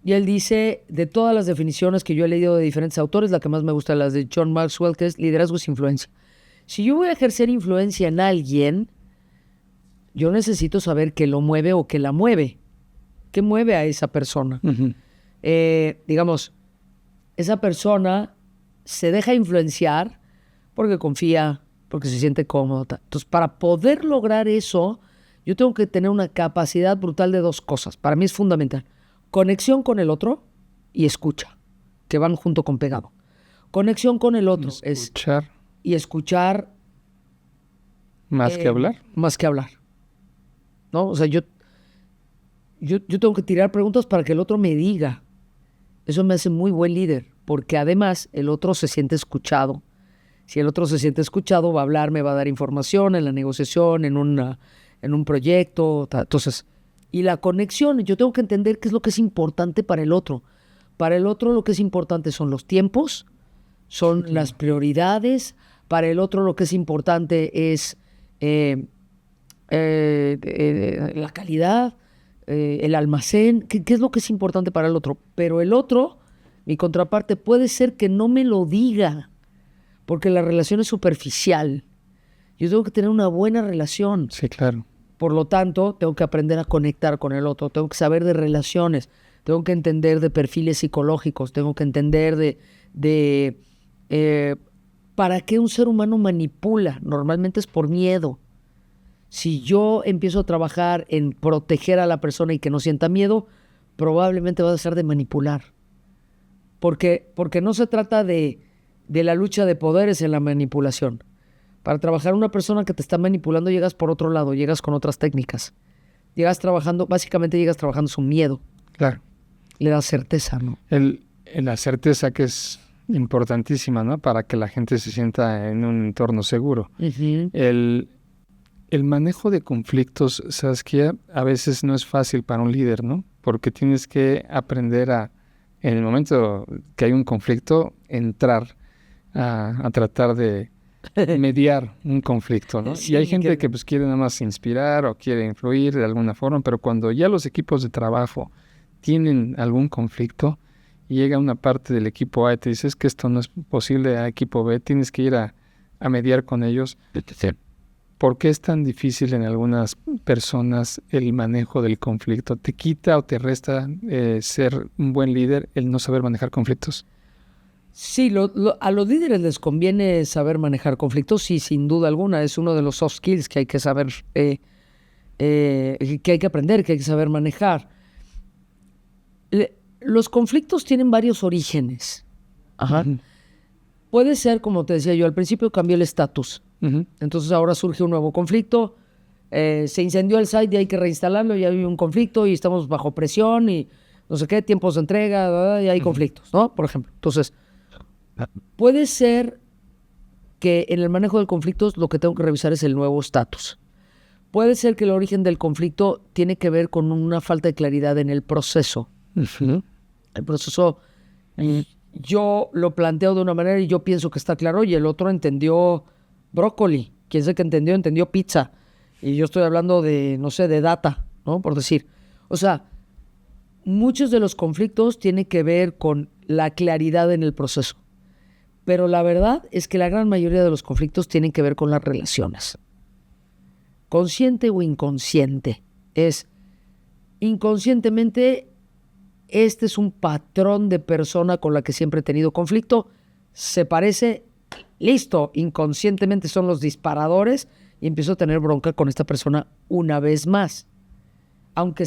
Y él dice, de todas las definiciones que yo he leído de diferentes autores, la que más me gusta es la de John Maxwell, que es liderazgo es influencia. Si yo voy a ejercer influencia en alguien, yo necesito saber qué lo mueve o qué la mueve. ¿Qué mueve a esa persona? Digamos, esa persona se deja influenciar porque confía, porque se siente cómoda. Entonces, para poder lograr eso, yo tengo que tener una capacidad brutal de 2 cosas. Para mí es fundamental. Conexión con el otro y escucha, que van junto con pegado. Conexión con el otro Escuchar y escuchar más que hablar. más que hablar. ¿No? O sea, yo tengo que tirar preguntas para que el otro me diga. Eso me hace muy buen líder, porque además el otro se siente escuchado. Si el otro se siente escuchado, va a hablar, me va a dar información en la negociación, en un proyecto. Entonces, y la conexión, yo tengo que entender qué es lo que es importante para el otro. Para el otro lo que es importante son los tiempos, son las prioridades. Para el otro lo que es importante es la calidad, el almacén. ¿Qué es lo que es importante para el otro? Pero el otro, mi contraparte, puede ser que no me lo diga, porque la relación es superficial. Yo tengo que tener una buena relación. Sí, claro. Por lo tanto, tengo que aprender a conectar con el otro, tengo que saber de relaciones, tengo que entender de perfiles psicológicos, tengo que entender de para qué un ser humano manipula. Normalmente es por miedo. Si yo empiezo a trabajar en proteger a la persona y que no sienta miedo, probablemente va a dejar de manipular. Porque no se trata de la lucha de poderes en la manipulación. Para trabajar una persona que te está manipulando llegas por otro lado, llegas con otras técnicas. Básicamente llegas trabajando su miedo. Claro. Le das certeza, ¿no? La certeza que es importantísima, ¿no? Para que la gente se sienta en un entorno seguro. El manejo de conflictos, Saskia, a veces no es fácil para un líder, ¿no? Porque tienes que aprender en el momento que hay un conflicto, entrar a tratar de mediar un conflicto, ¿no? Sí, y hay gente que pues quiere nada más inspirar o quiere influir de alguna forma, pero cuando ya los equipos de trabajo tienen algún conflicto y llega una parte del equipo A y te dices que esto no es posible a equipo B, tienes que ir a mediar con ellos. ¿Por qué es tan difícil en algunas personas el manejo del conflicto? ¿Te quita o te resta ser un buen líder el no saber manejar conflictos? Sí, a los líderes les conviene saber manejar conflictos, sí, sin duda alguna. Es uno de los soft skills que hay que saber, que hay que aprender, que hay que saber manejar. Los conflictos tienen varios orígenes. Ajá. Puede ser, como te decía yo, al principio cambió el estatus. Entonces ahora surge un nuevo conflicto. Se incendió el site y hay que reinstalarlo y hay un conflicto y estamos bajo presión y no sé qué, tiempos de entrega y hay conflictos, ¿no? Por ejemplo. Entonces, puede ser que en el manejo del conflicto lo que tengo que revisar es el nuevo estatus. Puede ser que el origen del conflicto tiene que ver con una falta de claridad en el proceso. El proceso, yo lo planteo de una manera y yo pienso que está claro y el otro entendió brócoli. Quien sé que entendió pizza. Y yo estoy hablando de, no sé, de data, ¿no? Por decir. O sea, muchos de los conflictos tienen que ver con la claridad en el proceso. Pero la verdad es que la gran mayoría de los conflictos tienen que ver con las relaciones. Consciente o inconsciente. Inconscientemente, este es un patrón de persona con la que siempre he tenido conflicto. Se parece, listo, inconscientemente son los disparadores y empiezo a tener bronca con esta persona una vez más. Aunque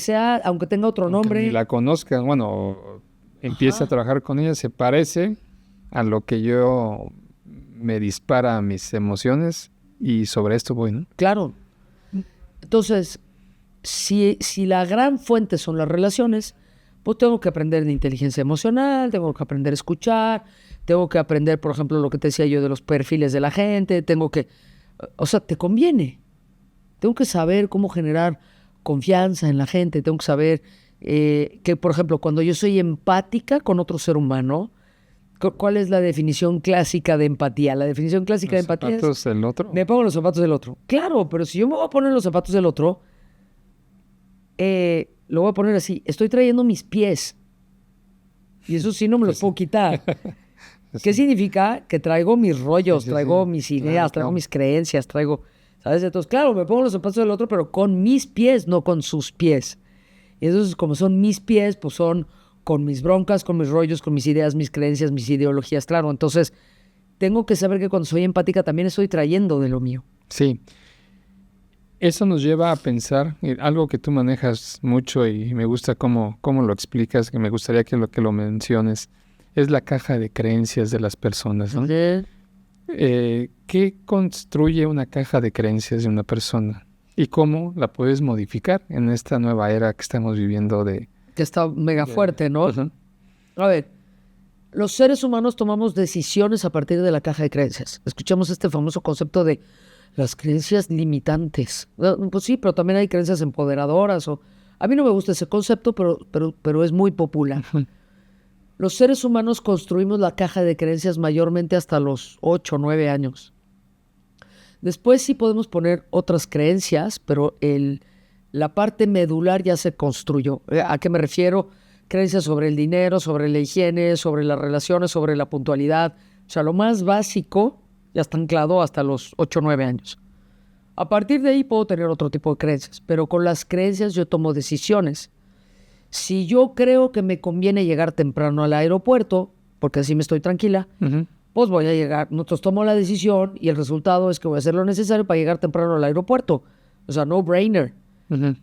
tenga otro nombre. Ni la conozcas, bueno, empieza a trabajar con ella, se parece a lo que yo me dispara a mis emociones y sobre esto voy, ¿no? Claro. Entonces, si la gran fuente son las relaciones, pues tengo que aprender de inteligencia emocional, tengo que aprender a escuchar, tengo que aprender, por ejemplo, lo que te decía yo de los perfiles de la gente, o sea, te conviene. Tengo que saber cómo generar confianza en la gente, tengo que saber que, por ejemplo, cuando yo soy empática con otro ser humano, ¿cuál es la definición clásica de empatía? La definición clásica de empatía es... ¿Los zapatos del otro? Me pongo los zapatos del otro. Claro, pero si yo me voy a poner los zapatos del otro, lo voy a poner así. Estoy trayendo mis pies. Y eso sí no me los puedo quitar. ¿Qué significa? Que traigo mis rollos, traigo mis ideas, traigo mis creencias, ¿sabes? Entonces, claro, me pongo los zapatos del otro, pero con mis pies, no con sus pies. Y entonces, como son mis pies, pues son con mis broncas, con mis rollos, con mis ideas, mis creencias, mis ideologías, claro. Entonces, tengo que saber que cuando soy empática también estoy trayendo de lo mío. Sí. Eso nos lleva a pensar, algo que tú manejas mucho y me gusta cómo lo explicas, que me gustaría que lo menciones, es la caja de creencias de las personas, ¿no? ¿Qué construye una caja de creencias de una persona? ¿Y cómo la puedes modificar en esta nueva era que estamos viviendo de... Que está mega fuerte, ¿no? Uh-huh. A ver, los seres humanos tomamos decisiones a partir de la caja de creencias. Escuchamos este famoso concepto de las creencias limitantes. Pues sí, pero también hay creencias empoderadoras. A mí no me gusta ese concepto, pero es muy popular. Uh-huh. Los seres humanos construimos la caja de creencias mayormente hasta los 8 o 9 años. Después sí podemos poner otras creencias, pero la parte medular ya se construyó. ¿A qué me refiero? Creencias sobre el dinero, sobre la higiene, sobre las relaciones, sobre la puntualidad. O sea, lo más básico ya está anclado hasta los 8 o 9 años. A partir de ahí puedo tener otro tipo de creencias, pero con las creencias yo tomo decisiones. Si yo creo que me conviene llegar temprano al aeropuerto, porque así me estoy tranquila, Uh-huh. pues voy a llegar. Nosotros tomo la decisión y el resultado es que voy a hacer lo necesario para llegar temprano al aeropuerto. O sea, no brainer. Uh-huh.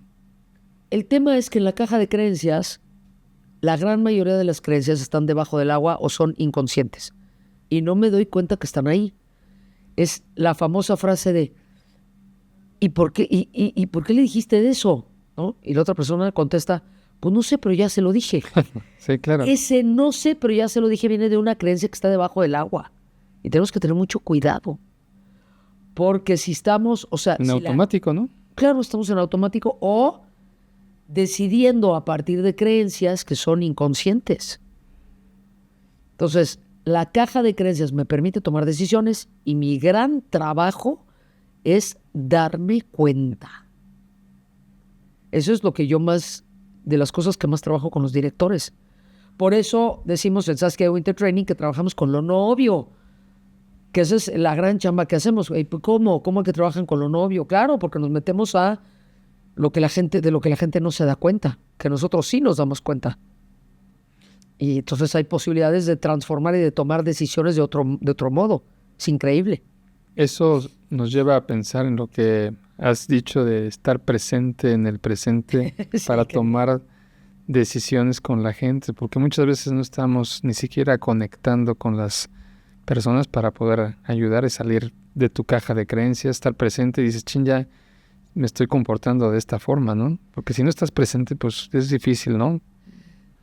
El tema es que en la caja de creencias, la gran mayoría de las creencias están debajo del agua o son inconscientes. Y no me doy cuenta que están ahí. Es la famosa frase de ¿y por qué le dijiste de eso? ¿No? Y la otra persona contesta, pues no sé, pero ya se lo dije. Sí, claro. Ese no sé, pero ya se lo dije viene de una creencia que está debajo del agua. Y tenemos que tener mucho cuidado. Porque si estamos, o sea... En automático, ¿no? Claro, estamos en automático o decidiendo a partir de creencias que son inconscientes. Entonces, la caja de creencias me permite tomar decisiones y mi gran trabajo es darme cuenta. Eso es lo que yo más, de las cosas que más trabajo con los directores. Por eso decimos en Saskia Winter Training que trabajamos con lo no obvio. Que esa es la gran chamba que hacemos. ¿Cómo es que trabajan con lo no obvio? Claro, porque nos metemos a de lo que la gente no se da cuenta, que nosotros sí nos damos cuenta. Y entonces hay posibilidades de transformar y de tomar decisiones de otro modo. Es increíble. Eso nos lleva a pensar en lo que has dicho de estar presente en el presente Sí, para tomar decisiones con la gente, porque muchas veces no estamos ni siquiera conectando con las personas para poder ayudar a salir de tu caja de creencias, estar presente y dices, chin, ya me estoy comportando de esta forma, ¿no? Porque si no estás presente, pues es difícil, ¿no?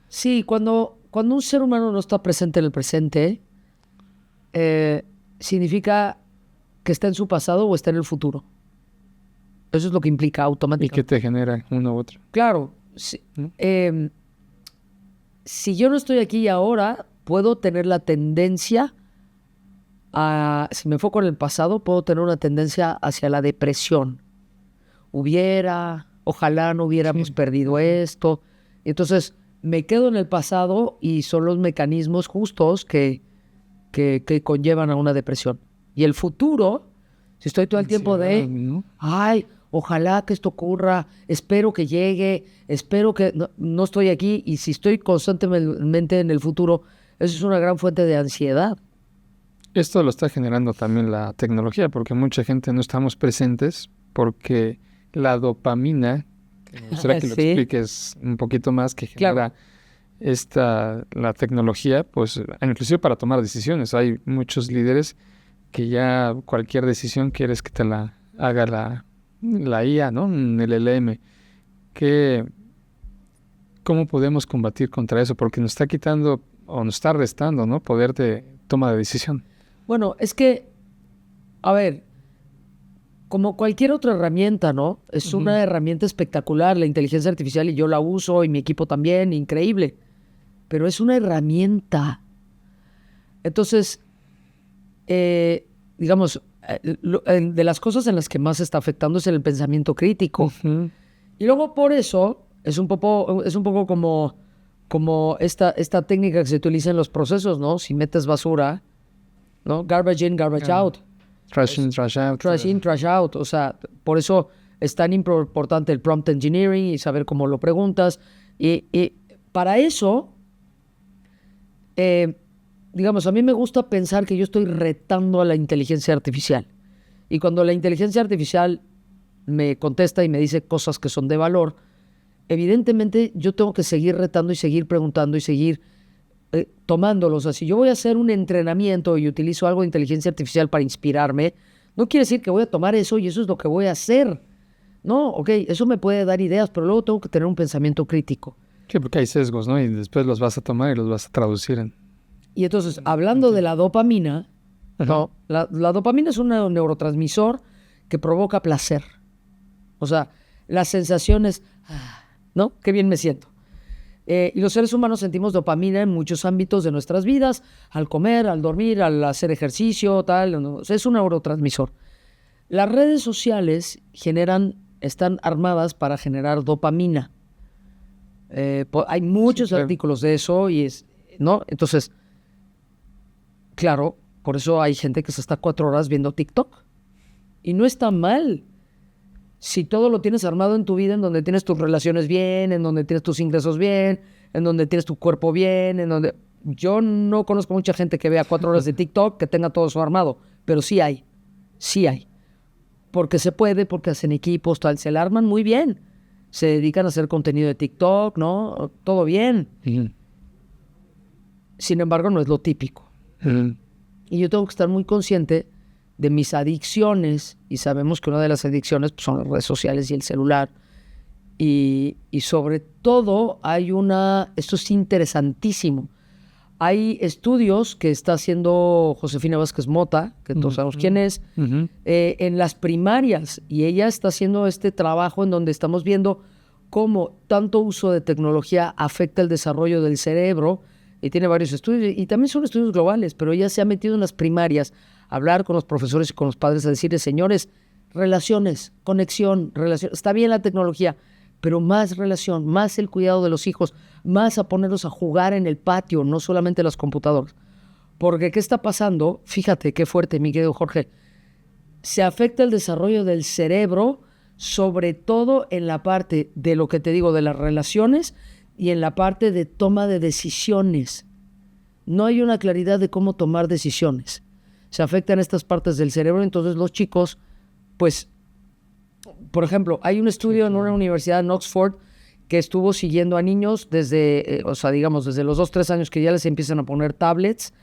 Sí, cuando un ser humano no está presente en el presente, significa que está en su pasado o está en el futuro. Eso es lo que implica ¿Y automáticamente. qué te genera uno u otro? Claro, ¿No? si yo no estoy aquí y ahora, puedo tener la tendencia si me enfoco en el pasado, puedo tener una tendencia hacia la depresión. Ojalá no hubiéramos perdido esto. Entonces, me quedo en el pasado y son los mecanismos justos que conllevan a una depresión. Y el futuro, si estoy todo el tiempo de, ¿no? ay, ojalá que esto ocurra, espero que llegue, espero que... No estoy aquí y si estoy constantemente en el futuro, eso es una gran fuente de ansiedad. Esto lo está generando también la tecnología, porque mucha gente no estamos presentes porque la dopamina, que me gustaría que lo Sí. expliques un poquito más, que genera la tecnología, pues inclusive para tomar decisiones. Hay muchos líderes que ya cualquier decisión quieres que te la haga la IA, ¿no? El LLM. ¿Cómo podemos combatir contra eso? Porque nos está quitando o nos está restando, ¿no? Poder de toma de decisión. Bueno, es que, a ver, como cualquier otra herramienta, ¿no? Es una herramienta espectacular, la inteligencia artificial, y yo la uso, y mi equipo también, increíble. Pero es una herramienta. Entonces, digamos, de las cosas en las que más está afectando es el pensamiento crítico. Y luego por eso es un poco como esta técnica que se utiliza en los procesos, ¿no? Si metes basura, ¿no? Garbage in, garbage out. Trash in, trash out. Trash in, trash out. O sea, por eso es tan importante el prompt engineering y saber cómo lo preguntas. Y para eso, digamos, a mí me gusta pensar que yo estoy retando a la inteligencia artificial. Y cuando la inteligencia artificial me contesta y me dice cosas que son de valor, evidentemente yo tengo que seguir retando y seguir preguntando y seguir tomándolos. O sea, si yo voy a hacer un entrenamiento y utilizo algo de inteligencia artificial para inspirarme, no quiere decir que voy a tomar eso y eso es lo que voy a hacer. No, ok, eso me puede dar ideas, pero luego tengo que tener un pensamiento crítico. Sí, porque hay sesgos, ¿no? Y después los vas a tomar y los vas a traducir en... Y entonces, hablando de la dopamina, ¿no? La dopamina es un neurotransmisor que provoca placer. O sea, las sensaciones, ¿no? Qué bien me siento. Y los seres humanos sentimos dopamina en muchos ámbitos de nuestras vidas, al comer, al dormir, al hacer ejercicio, tal. ¿No? O sea, es un neurotransmisor. Las redes sociales están armadas para generar dopamina. Hay muchos artículos de eso ¿no? Entonces, claro, por eso hay gente que se está 4 horas viendo TikTok. Y no está mal. Si todo lo tienes armado en tu vida, en donde tienes tus relaciones bien, en donde tienes tus ingresos bien, en donde tienes tu cuerpo bien, en donde... Yo no conozco mucha gente que vea 4 horas de TikTok que tenga todo eso armado, pero sí hay. Porque se puede, porque hacen equipos, tal, se la arman muy bien. Se dedican a hacer contenido de TikTok, ¿no? Todo bien. Sin embargo, no es lo típico. Y yo tengo que estar muy consciente de mis adicciones, y sabemos que una de las adicciones pues, son las redes sociales y el celular. Y sobre todo esto es interesantísimo, hay estudios que está haciendo Josefina Vázquez Mota, que todos sabemos quién es, en las primarias, y ella está haciendo este trabajo en donde estamos viendo cómo tanto uso de tecnología afecta el desarrollo del cerebro, y tiene varios estudios, y también son estudios globales, pero ella se ha metido en las primarias a hablar con los profesores y con los padres, a decirles, señores, relaciones, conexión, está bien la tecnología, pero más relación, más el cuidado de los hijos, más a ponerlos a jugar en el patio, no solamente las computadoras. Porque ¿qué está pasando? Fíjate qué fuerte, mi querido Jorge. Se afecta el desarrollo del cerebro, sobre todo en la parte de lo que te digo, de las relaciones, y en la parte de toma de decisiones. No hay una claridad de cómo tomar decisiones. Se afectan estas partes del cerebro, entonces los chicos, pues, por ejemplo, hay un estudio en una universidad en Oxford que estuvo siguiendo a niños desde, desde los 2, 3 años que ya les empiezan a poner tablets,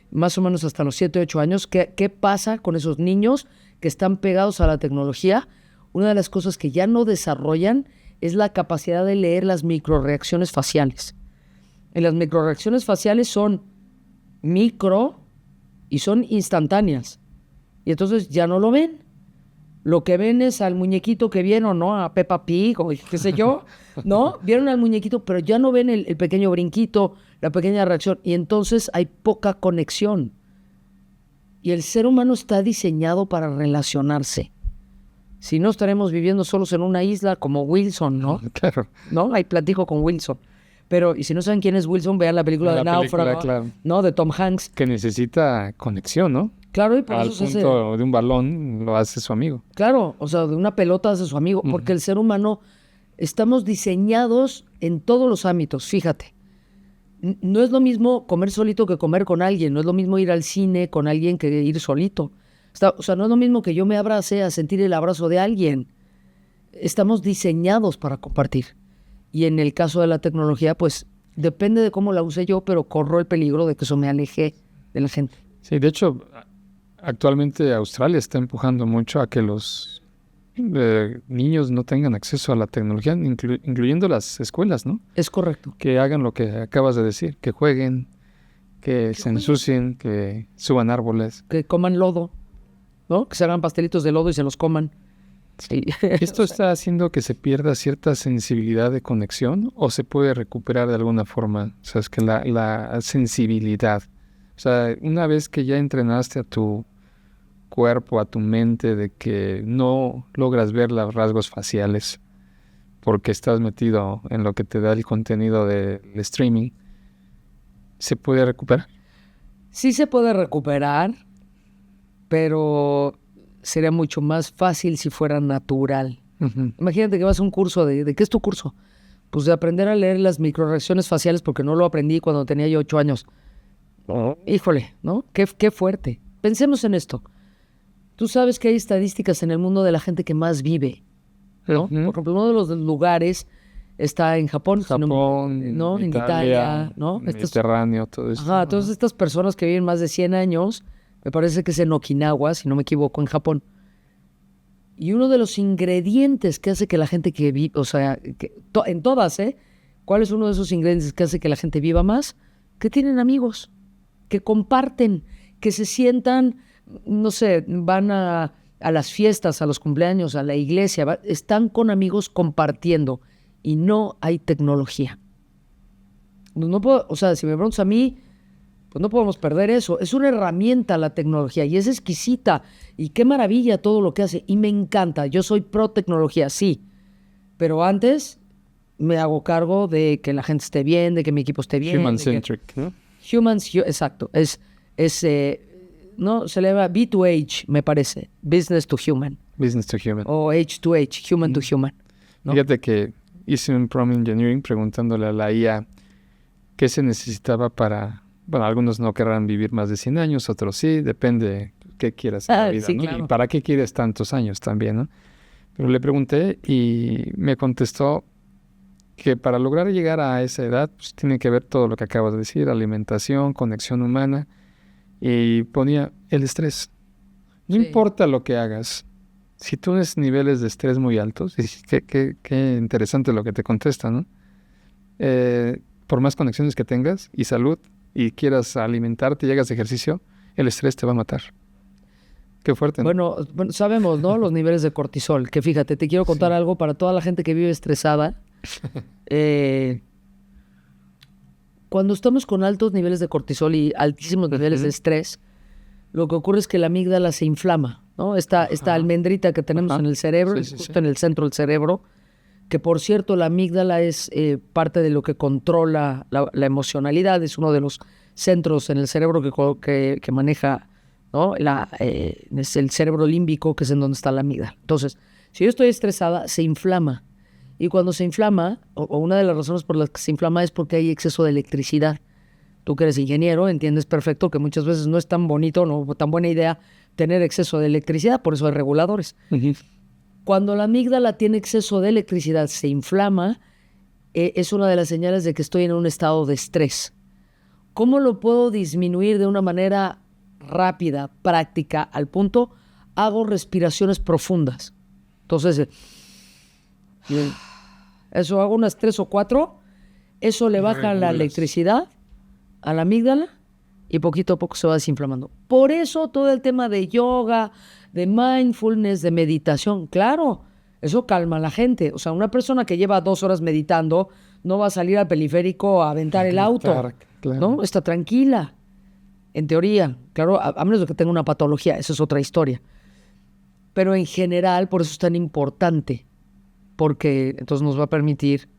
más o menos hasta los 7, 8 años. ¿Qué pasa con esos niños que están pegados a la tecnología? Una de las cosas que ya no desarrollan es la capacidad de leer las microreacciones faciales. Y las microreacciones faciales son micro y son instantáneas. Y entonces ya no lo ven. Lo que ven es al muñequito que vieron, ¿no? A Peppa Pig o qué sé yo, ¿no? Vieron al muñequito, pero ya no ven el pequeño brinquito, la pequeña reacción. Y entonces hay poca conexión. Y el ser humano está diseñado para relacionarse. Si no, estaremos viviendo solos en una isla como Wilson, ¿no? Claro. ¿No? Ahí platico con Wilson. Pero, y si no saben quién es Wilson, vean la película de Náufrago, claro, ¿no? De Tom Hanks. que necesita conexión, ¿no? Claro, y por Al eso punto de un balón lo hace su amigo. Claro, o sea, de una pelota hace su amigo, porque el ser humano estamos diseñados en todos los ámbitos, fíjate. No es lo mismo comer solito que comer con alguien. No es lo mismo ir al cine con alguien que ir solito. O sea, no es lo mismo que yo me abrace a sentir el abrazo de alguien. Estamos diseñados para compartir. Y en el caso de la tecnología, pues depende de cómo la use yo, pero corro el peligro de que eso me aleje de la gente. Sí, de hecho, actualmente Australia está empujando mucho a que los niños no tengan acceso a la tecnología, incluyendo las escuelas, ¿no? Es correcto. Que hagan lo que acabas de decir, que jueguen, que se ensucien, que suban árboles. Que coman lodo, ¿no? Que se hagan pastelitos de lodo y se los coman. Sí. ¿Esto está haciendo que se pierda cierta sensibilidad de conexión o se puede recuperar de alguna forma? O sea, es que la sensibilidad. O sea, una vez que ya entrenaste a tu cuerpo, a tu mente, de que no logras ver los rasgos faciales porque estás metido en lo que te da el contenido del streaming, ¿se puede recuperar? Sí se puede recuperar, pero sería mucho más fácil si fuera natural. Uh-huh. Imagínate que vas a un curso ¿de qué es tu curso? Pues de aprender a leer las microreacciones faciales porque no lo aprendí cuando tenía yo 8 años. Híjole, ¿no? Qué fuerte. Pensemos en esto. Tú sabes que hay estadísticas en el mundo de la gente que más vive, ¿no? Uh-huh. Por ejemplo, uno de los lugares está en Japón, ¿no? En Italia, ¿no? Mediterráneo, todo eso. Ajá, todas estas personas que viven más de 100 años, me parece que es en Okinawa, si no me equivoco, en Japón. Y uno de los ingredientes que hace que la gente que vive, o sea, en todas, ¿cuál es uno de esos ingredientes que hace que la gente viva más? Que tienen amigos, que comparten, que se sientan, no sé, van a las fiestas, a los cumpleaños, a la iglesia, están con amigos compartiendo y no hay tecnología. No puedo, o sea, si me preguntas a mí, pues no podemos perder eso. Es una herramienta la tecnología y es exquisita y qué maravilla todo lo que hace y me encanta. Yo soy pro tecnología, sí, pero antes me hago cargo de que la gente esté bien, de que mi equipo esté bien. Human-centric, ¿no? Exacto. ¿no? Se le llama B2H, me parece. Business to Human. Business to Human. O H2H, Human to Human, ¿no? Fíjate que hice un prompt engineering preguntándole a la IA qué se necesitaba para... Bueno, algunos no querrán vivir más de 100 años, otros sí, depende qué quieras en la vida, sí, ¿no? claro. Y para qué quieres tantos años también, ¿no? Pero le pregunté y me contestó que para lograr llegar a esa edad, pues tiene que ver todo lo que acabas de decir, alimentación, conexión humana, y ponía el estrés. No Sí. importa lo que hagas, si tú tienes niveles de estrés muy altos, y qué interesante lo que te contesta, ¿no? Por más conexiones que tengas y salud, y quieras alimentarte y hagas ejercicio, el estrés te va a matar. Qué fuerte, ¿no? Bueno, sabemos, ¿no? Los niveles de cortisol, que fíjate, te quiero contar algo para toda la gente que vive estresada. Cuando estamos con altos niveles de cortisol y altísimos niveles de estrés, lo que ocurre es que la amígdala se inflama, ¿no? Esta almendrita que tenemos en el cerebro, justo en el centro del cerebro, que por cierto la amígdala es parte de lo que controla la emocionalidad, es uno de los centros en el cerebro que maneja, ¿no? Es el cerebro límbico, que es en donde está la amígdala. Entonces, si yo estoy estresada, se inflama. Y cuando se inflama, o una de las razones por las que se inflama es porque hay exceso de electricidad. Tú que eres ingeniero, entiendes perfecto que muchas veces no es tan bonito, no tan buena idea tener exceso de electricidad, por eso hay reguladores. Uh-huh. Cuando la amígdala tiene exceso de electricidad, se inflama, es una de las señales de que estoy en un estado de estrés. ¿Cómo lo puedo disminuir de una manera rápida, práctica, al punto? Hago respiraciones profundas. Entonces, eso hago unas 3 o 4, eso le baja la electricidad a la amígdala y poquito a poco se va desinflamando. Por eso todo el tema de yoga, de mindfulness, de meditación, claro, eso calma a la gente. O sea, una persona que lleva 2 horas meditando no va a salir al periférico a aventar el auto, claro. ¿no? Está tranquila, en teoría. Claro, a menos de que tenga una patología, esa es otra historia. Pero en general, por eso es tan importante, porque entonces nos va a permitir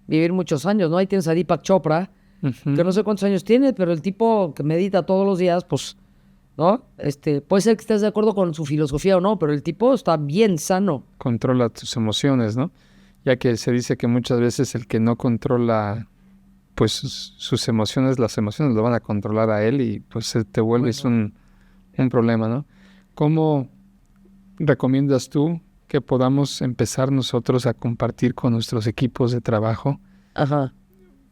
vivir muchos años, ¿no? Ahí tienes a Deepak Chopra, que no sé cuántos años tiene, pero el tipo que medita todos los días, pues, ¿no? Puede ser que estés de acuerdo con su filosofía o no, pero el tipo está bien sano. Controla tus emociones, ¿no? Ya que se dice que muchas veces el que no controla pues sus emociones, las emociones lo van a controlar a él y pues te vuelves un problema, ¿no? ¿Cómo recomiendas tú que podamos empezar nosotros a compartir con nuestros equipos de trabajo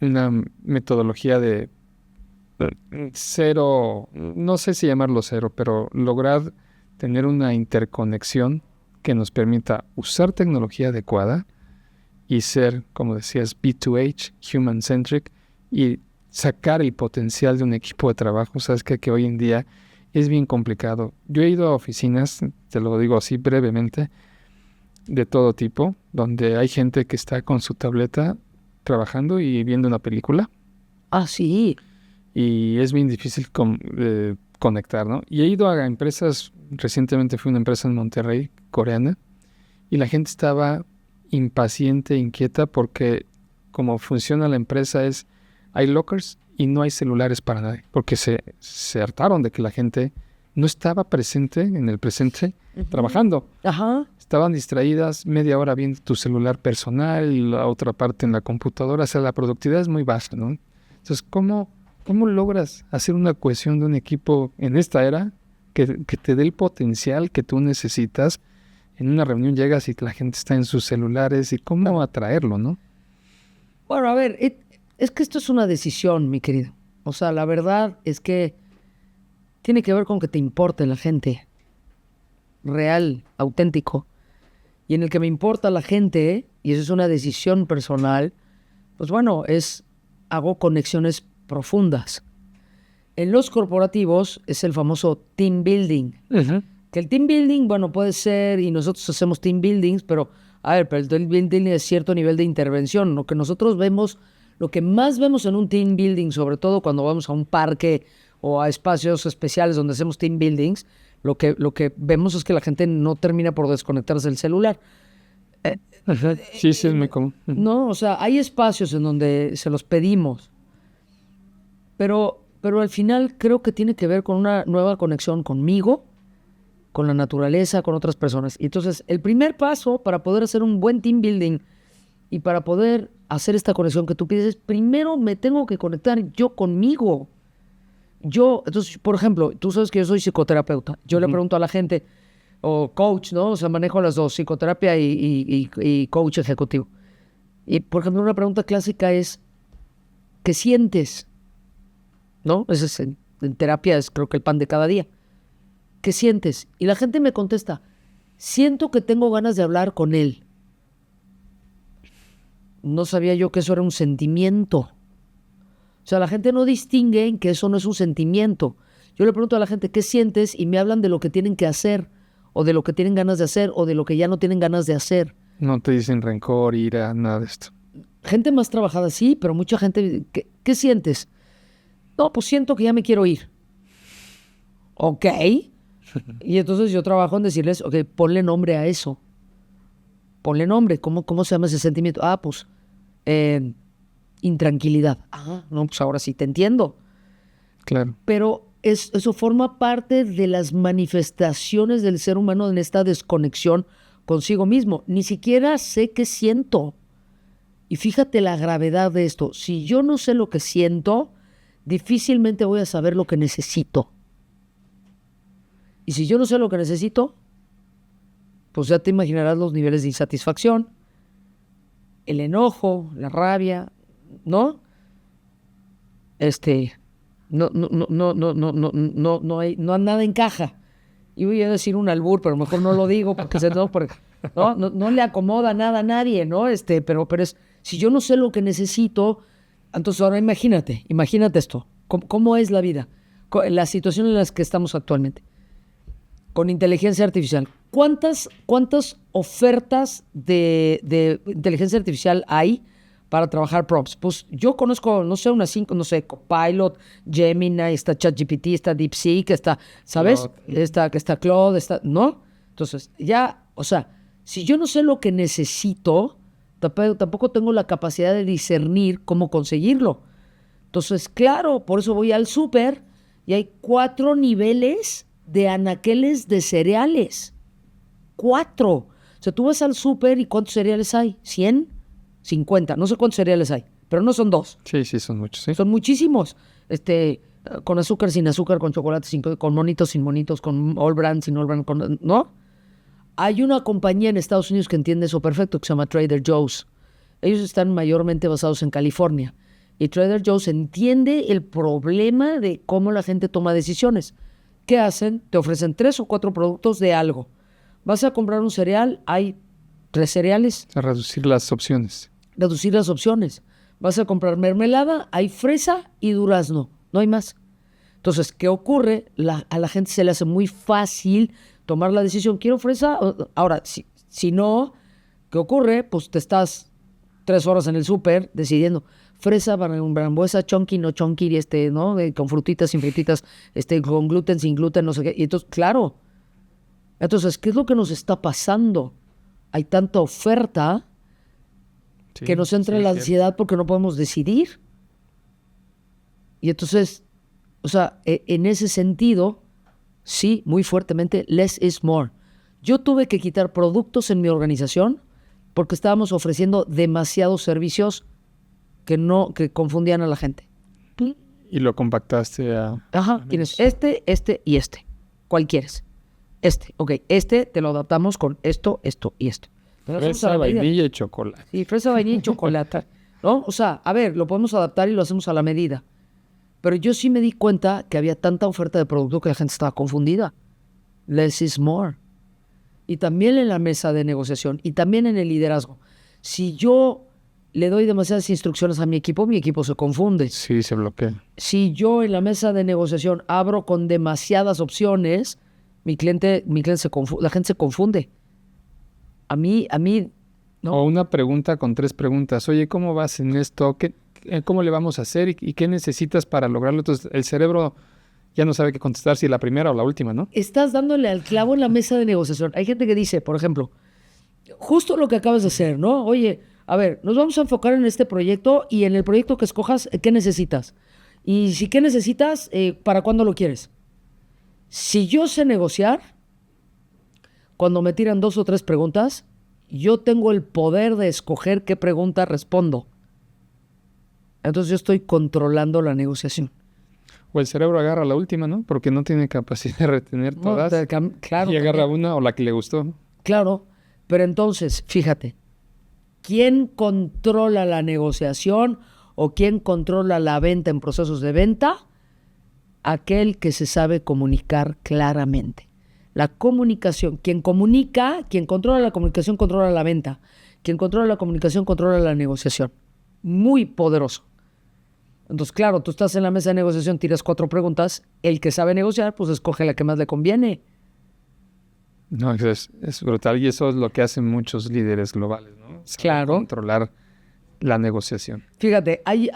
una metodología de cero, no sé si llamarlo cero, pero lograr tener una interconexión que nos permita usar tecnología adecuada y ser, como decías, B2H, human-centric, y sacar el potencial de un equipo de trabajo? Sabes que hoy en día es bien complicado. Yo he ido a oficinas, te lo digo así brevemente, de todo tipo, donde hay gente que está con su tableta trabajando y viendo una película. Ah, sí. Y es bien difícil conectar, ¿no? Y he ido a empresas, recientemente fui a una empresa en Monterrey, coreana, y la gente estaba impaciente, inquieta, porque como funciona la empresa hay lockers y no hay celulares para nadie, porque se hartaron de que la gente no estaba presente en el presente trabajando. Ajá. Estaban distraídas media hora viendo tu celular personal y la otra parte en la computadora. O sea, la productividad es muy baja, ¿no? Entonces, ¿cómo logras hacer una cohesión de un equipo en esta era que te dé el potencial que tú necesitas? En una reunión llegas y la gente está en sus celulares, y cómo atraerlo, ¿no? Bueno, a ver, es que esto es una decisión, mi querido. O sea, la verdad es que tiene que ver con que te importe la gente. Real, auténtico. Y en el que me importa la gente, y eso es una decisión personal, pues bueno, hago conexiones profundas. En los corporativos es el famoso team building. Que el team building, bueno, puede ser, y nosotros hacemos team buildings, pero el team building es cierto nivel de intervención. Lo que nosotros vemos, lo que más vemos en un team building, sobre todo cuando vamos a un parque o a espacios especiales donde hacemos team buildings, lo que vemos es que la gente no termina por desconectarse del celular. Sí, es muy común. No, o sea, hay espacios en donde se los pedimos, pero al final creo que tiene que ver con una nueva conexión conmigo, con la naturaleza, con otras personas. Y entonces, el primer paso para poder hacer un buen team building y para poder hacer esta conexión que tú pides es, primero me tengo que conectar yo conmigo. Entonces, por ejemplo, tú sabes que yo soy psicoterapeuta. Yo le pregunto a la gente, o coach, ¿no? O sea, manejo las dos, psicoterapia y coach ejecutivo. Y, por ejemplo, una pregunta clásica es, ¿qué sientes? ¿No? Eso es en terapia es creo que el pan de cada día. ¿Qué sientes? Y la gente me contesta, siento que tengo ganas de hablar con él. No sabía yo que eso era un sentimiento. O sea, la gente no distingue en que eso no es un sentimiento. Yo le pregunto a la gente, ¿qué sientes? Y me hablan de lo que tienen que hacer, o de lo que tienen ganas de hacer, o de lo que ya no tienen ganas de hacer. No te dicen rencor, ira, nada de esto. Gente más trabajada, sí, pero mucha gente, ¿qué sientes? No, pues siento que ya me quiero ir. Ok. Y entonces yo trabajo en decirles, ok, ponle nombre a eso. Ponle nombre. ¿Cómo se llama ese sentimiento? Pues, intranquilidad. No, pues ahora sí te entiendo. Claro. Pero eso forma parte de las manifestaciones del ser humano en esta desconexión consigo mismo. Ni siquiera sé qué siento. Y fíjate la gravedad de esto. Si yo no sé lo que siento, difícilmente voy a saber lo que necesito. Y si yo no sé lo que necesito, pues ya te imaginarás los niveles de insatisfacción, el enojo, la rabia, ¿no? No nada encaja. Y voy a decir un albur, pero mejor no lo digo porque no le acomoda nada a nadie, ¿no? Pero es, si yo no sé lo que necesito, entonces ahora imagínate esto. ¿Cómo es la vida? La situación en la que estamos actualmente. Con inteligencia artificial. ¿Cuántas ofertas de inteligencia artificial hay para trabajar prompts? Pues yo conozco, no sé, unas 5, no sé, Copilot, Gemini, está ChatGPT, está DeepSeek, está, ¿sabes? Está Claude, ¿no? Entonces, ya, o sea, si yo no sé lo que necesito, tampoco tengo la capacidad de discernir cómo conseguirlo. Entonces, claro, por eso voy al súper y hay 4 niveles de anaqueles de cereales. 4. O sea, tú vas al súper y ¿cuántos cereales hay? ¿100? 50. No sé cuántos cereales hay, pero no son 2. Sí, son muchos, ¿sí? Son muchísimos. Con azúcar, sin azúcar, con chocolate, con monitos, sin monitos, con all brand, sin all brand, ¿no? Hay una compañía en Estados Unidos que entiende eso perfecto, que se llama Trader Joe's. Ellos están mayormente basados en California. Y Trader Joe's entiende el problema de cómo la gente toma decisiones. ¿Qué hacen? Te ofrecen 3 o 4 productos de algo. Vas a comprar un cereal, hay 3 cereales. A reducir las opciones. Reducir las opciones. Vas a comprar mermelada, hay fresa y durazno. No hay más. Entonces, ¿qué ocurre? A la gente se le hace muy fácil tomar la decisión. ¿Quiero fresa? Ahora, si no, ¿qué ocurre? Pues te estás 3 horas en el súper decidiendo fresa, frambuesa, chonky, no chonky, ¿no? Con frutitas, sin frutitas, con gluten, sin gluten, no sé qué. Y entonces, claro. Entonces, ¿qué es lo que nos está pasando? Hay tanta oferta que nos entra la ansiedad porque no podemos decidir. Y entonces, o sea, en ese sentido, sí, muy fuertemente, less is more. Yo tuve que quitar productos en mi organización porque estábamos ofreciendo demasiados servicios que confundían a la gente. Y lo compactaste a... Ajá, tienes este y este. ¿Cuál quieres? Ok, te lo adaptamos con esto y esto. Fresa, vainilla y chocolate. Sí, fresa, vainilla y chocolate. ¿No? O sea, a ver, lo podemos adaptar y lo hacemos a la medida. Pero yo sí me di cuenta que había tanta oferta de producto que la gente estaba confundida. Less is more. Y también en la mesa de negociación y también en el liderazgo. Si yo le doy demasiadas instrucciones a mi equipo se confunde. Sí, se bloquea. Si yo en la mesa de negociación abro con demasiadas opciones, mi cliente se confunde, la gente se confunde. A mí, ¿no? O una pregunta con 3 preguntas. Oye, ¿cómo vas en esto? ¿Cómo le vamos a hacer? ¿Y qué necesitas para lograrlo? Entonces, el cerebro ya no sabe qué contestar, si la primera o la última, ¿no? Estás dándole al clavo en la mesa de negociación. Hay gente que dice, por ejemplo, justo lo que acabas de hacer, ¿no? Oye, a ver, nos vamos a enfocar en este proyecto y en el proyecto que escojas, ¿qué necesitas? Y si qué necesitas, ¿para cuándo lo quieres? Si yo sé negociar, cuando me tiran 2 o 3 preguntas, yo tengo el poder de escoger qué pregunta respondo. Entonces yo estoy controlando la negociación. O el cerebro agarra la última, ¿no? Porque no tiene capacidad de retener todas. Claro, y agarra también. una o la que le gustó. Claro, pero entonces, fíjate, ¿quién controla la negociación o quién controla la venta en procesos de venta? Aquel que se sabe comunicar claramente. La comunicación, quien comunica, quien controla la comunicación, controla la venta. Quien controla la comunicación, controla la negociación. Muy poderoso. Entonces, claro, tú estás en la mesa de negociación, tiras 4 preguntas, el que sabe negociar, pues escoge la que más le conviene. No, es brutal y eso es lo que hacen muchos líderes globales, ¿no? Claro. Controlar la negociación. Fíjate, hay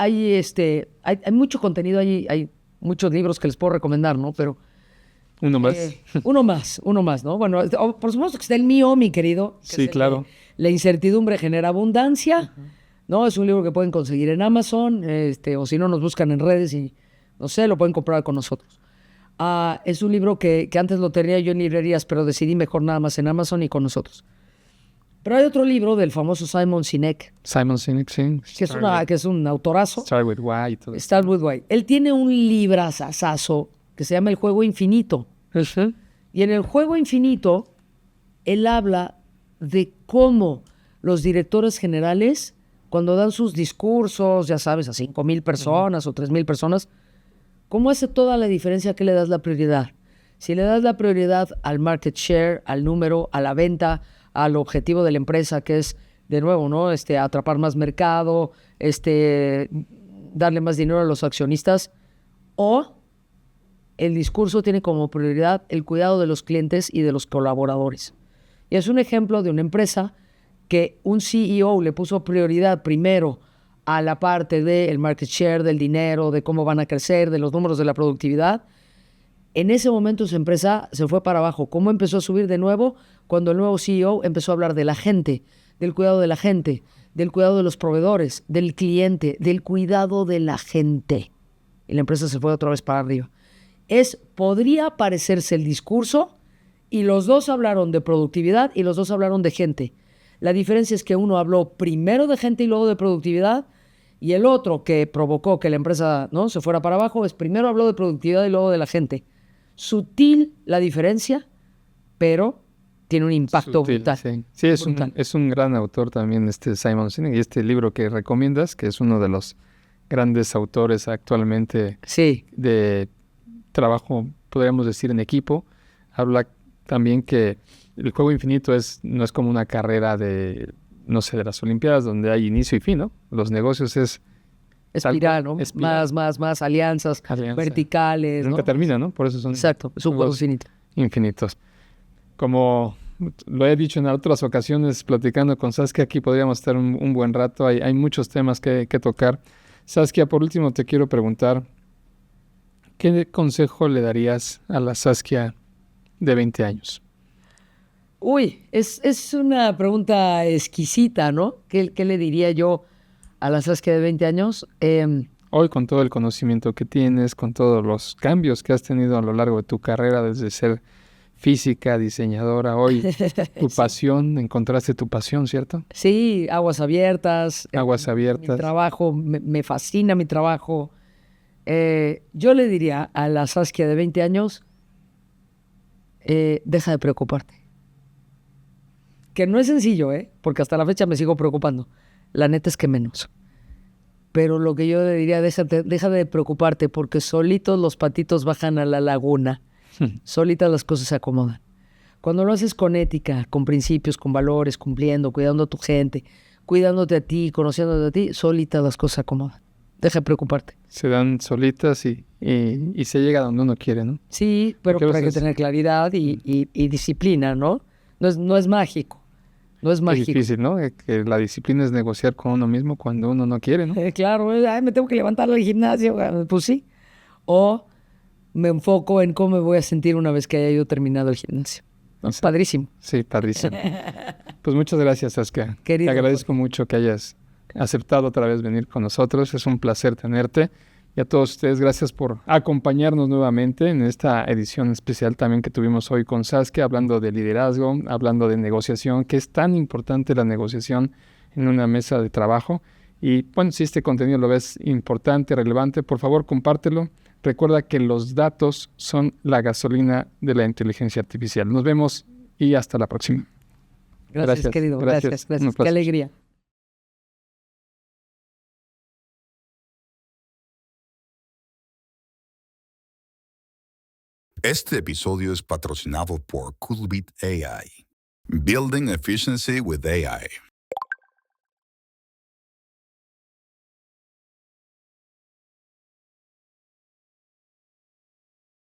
mucho contenido, hay muchos libros que les puedo recomendar, ¿no? Pero... ¿Uno más? Uno más, ¿no? Bueno, por supuesto que está el mío, mi querido. Sí, claro. La incertidumbre genera abundancia, ¿no? Es un libro que pueden conseguir en Amazon, o si no, nos buscan en redes y, no sé, lo pueden comprar con nosotros. Es un libro que antes lo tenía yo en librerías, pero decidí mejor nada más en Amazon y con nosotros. Pero hay otro libro del famoso Simon Sinek. Simon Sinek, sí. Que es un autorazo. Start with Why y todo. Start with Why. Él tiene un librazazazo que se llama El Juego Infinito. ¿Sí? Y en El Juego Infinito, él habla de cómo los directores generales, cuando dan sus discursos, ya sabes, a 5,000 personas o 3,000 personas, ¿cómo hace toda la diferencia que le das la prioridad? Si le das la prioridad al market share, al número, a la venta, al objetivo de la empresa, que es, de nuevo, ¿no? Atrapar más mercado, darle más dinero a los accionistas, o el discurso tiene como prioridad el cuidado de los clientes y de los colaboradores. Y es un ejemplo de una empresa que un CEO le puso prioridad primero a la parte del market share, del dinero, de cómo van a crecer, de los números de la productividad. En ese momento su empresa se fue para abajo. ¿Cómo empezó a subir de nuevo? Cuando el nuevo CEO empezó a hablar de la gente, del cuidado de la gente, del cuidado de los proveedores, del cliente, del cuidado de la gente. Y la empresa se fue otra vez para arriba. Podría parecerse el discurso y los dos hablaron de productividad y los dos hablaron de gente. La diferencia es que uno habló primero de gente y luego de productividad Y el otro que provocó que la empresa, ¿no?, se fuera para abajo es primero habló de productividad y luego de la gente. Sutil la diferencia, pero tiene un impacto Sutil, brutal. sí. Sí, es un gran autor también Simon Sinek, y este libro que recomiendas, que es uno de los grandes autores actualmente Sí, de trabajo, podríamos decir, en equipo, habla también que el juego infinito no es como una carrera de, no sé, de las Olimpiadas, donde hay inicio y fin, ¿no? Los negocios es espiral, ¿no? espiral. Más alianzas verticales, Nunca ¿no? termina, ¿no? Por eso son Exacto, es un juego juegos infinito. infinitos. Como lo he dicho en otras ocasiones, platicando con Saskia, aquí podríamos estar un buen rato. Hay muchos temas que tocar. Saskia, por último te quiero preguntar, ¿qué consejo le darías a la Saskia de 20 años? Uy, es una pregunta exquisita, ¿no? ¿Qué le diría yo a la Saskia de 20 años? Hoy, con todo el conocimiento que tienes, con todos los cambios que has tenido a lo largo de tu carrera, desde ser física, diseñadora, hoy tu pasión, encontraste tu pasión, ¿cierto? Sí, aguas abiertas. Aguas Mi abiertas. trabajo, me fascina mi trabajo. Yo le diría a la Saskia de 20 años, deja de preocuparte. Que no es sencillo, porque hasta la fecha me sigo preocupando. La neta es que menos. Pero lo que yo le diría, deja de preocuparte, porque solitos los patitos bajan a la laguna. Solitas las cosas se acomodan. Cuando lo haces con ética, con principios, con valores, cumpliendo, cuidando a tu gente, cuidándote a ti, conociéndote a ti, solitas las cosas se acomodan. Deja de preocuparte. Se dan solitas y se llega a donde uno quiere, ¿no? Sí, pero hay que tener claridad y disciplina, ¿no? No es mágico. No es mágico. Es difícil, ¿no? Que la disciplina es negociar con uno mismo cuando uno no quiere, ¿no? Claro, me tengo que levantar al gimnasio. Pues sí. O me enfoco en cómo me voy a sentir una vez que haya yo terminado el gimnasio. ¿No? Padrísimo. Sí, padrísimo. Pues muchas gracias, Saskia. Querido, te agradezco mucho que hayas aceptado otra vez venir con nosotros. Es un placer tenerte. Y a todos ustedes, gracias por acompañarnos nuevamente en esta edición especial también que tuvimos hoy con Saskia, hablando de liderazgo, hablando de negociación, que es tan importante la negociación en una mesa de trabajo. Y bueno, si este contenido lo ves importante, relevante, por favor, compártelo. Recuerda que los datos son la gasolina de la inteligencia artificial. Nos vemos y hasta la próxima. Gracias, querido. Gracias. Qué alegría. Este episodio es patrocinado por Coolbit AI. Building Efficiency with AI.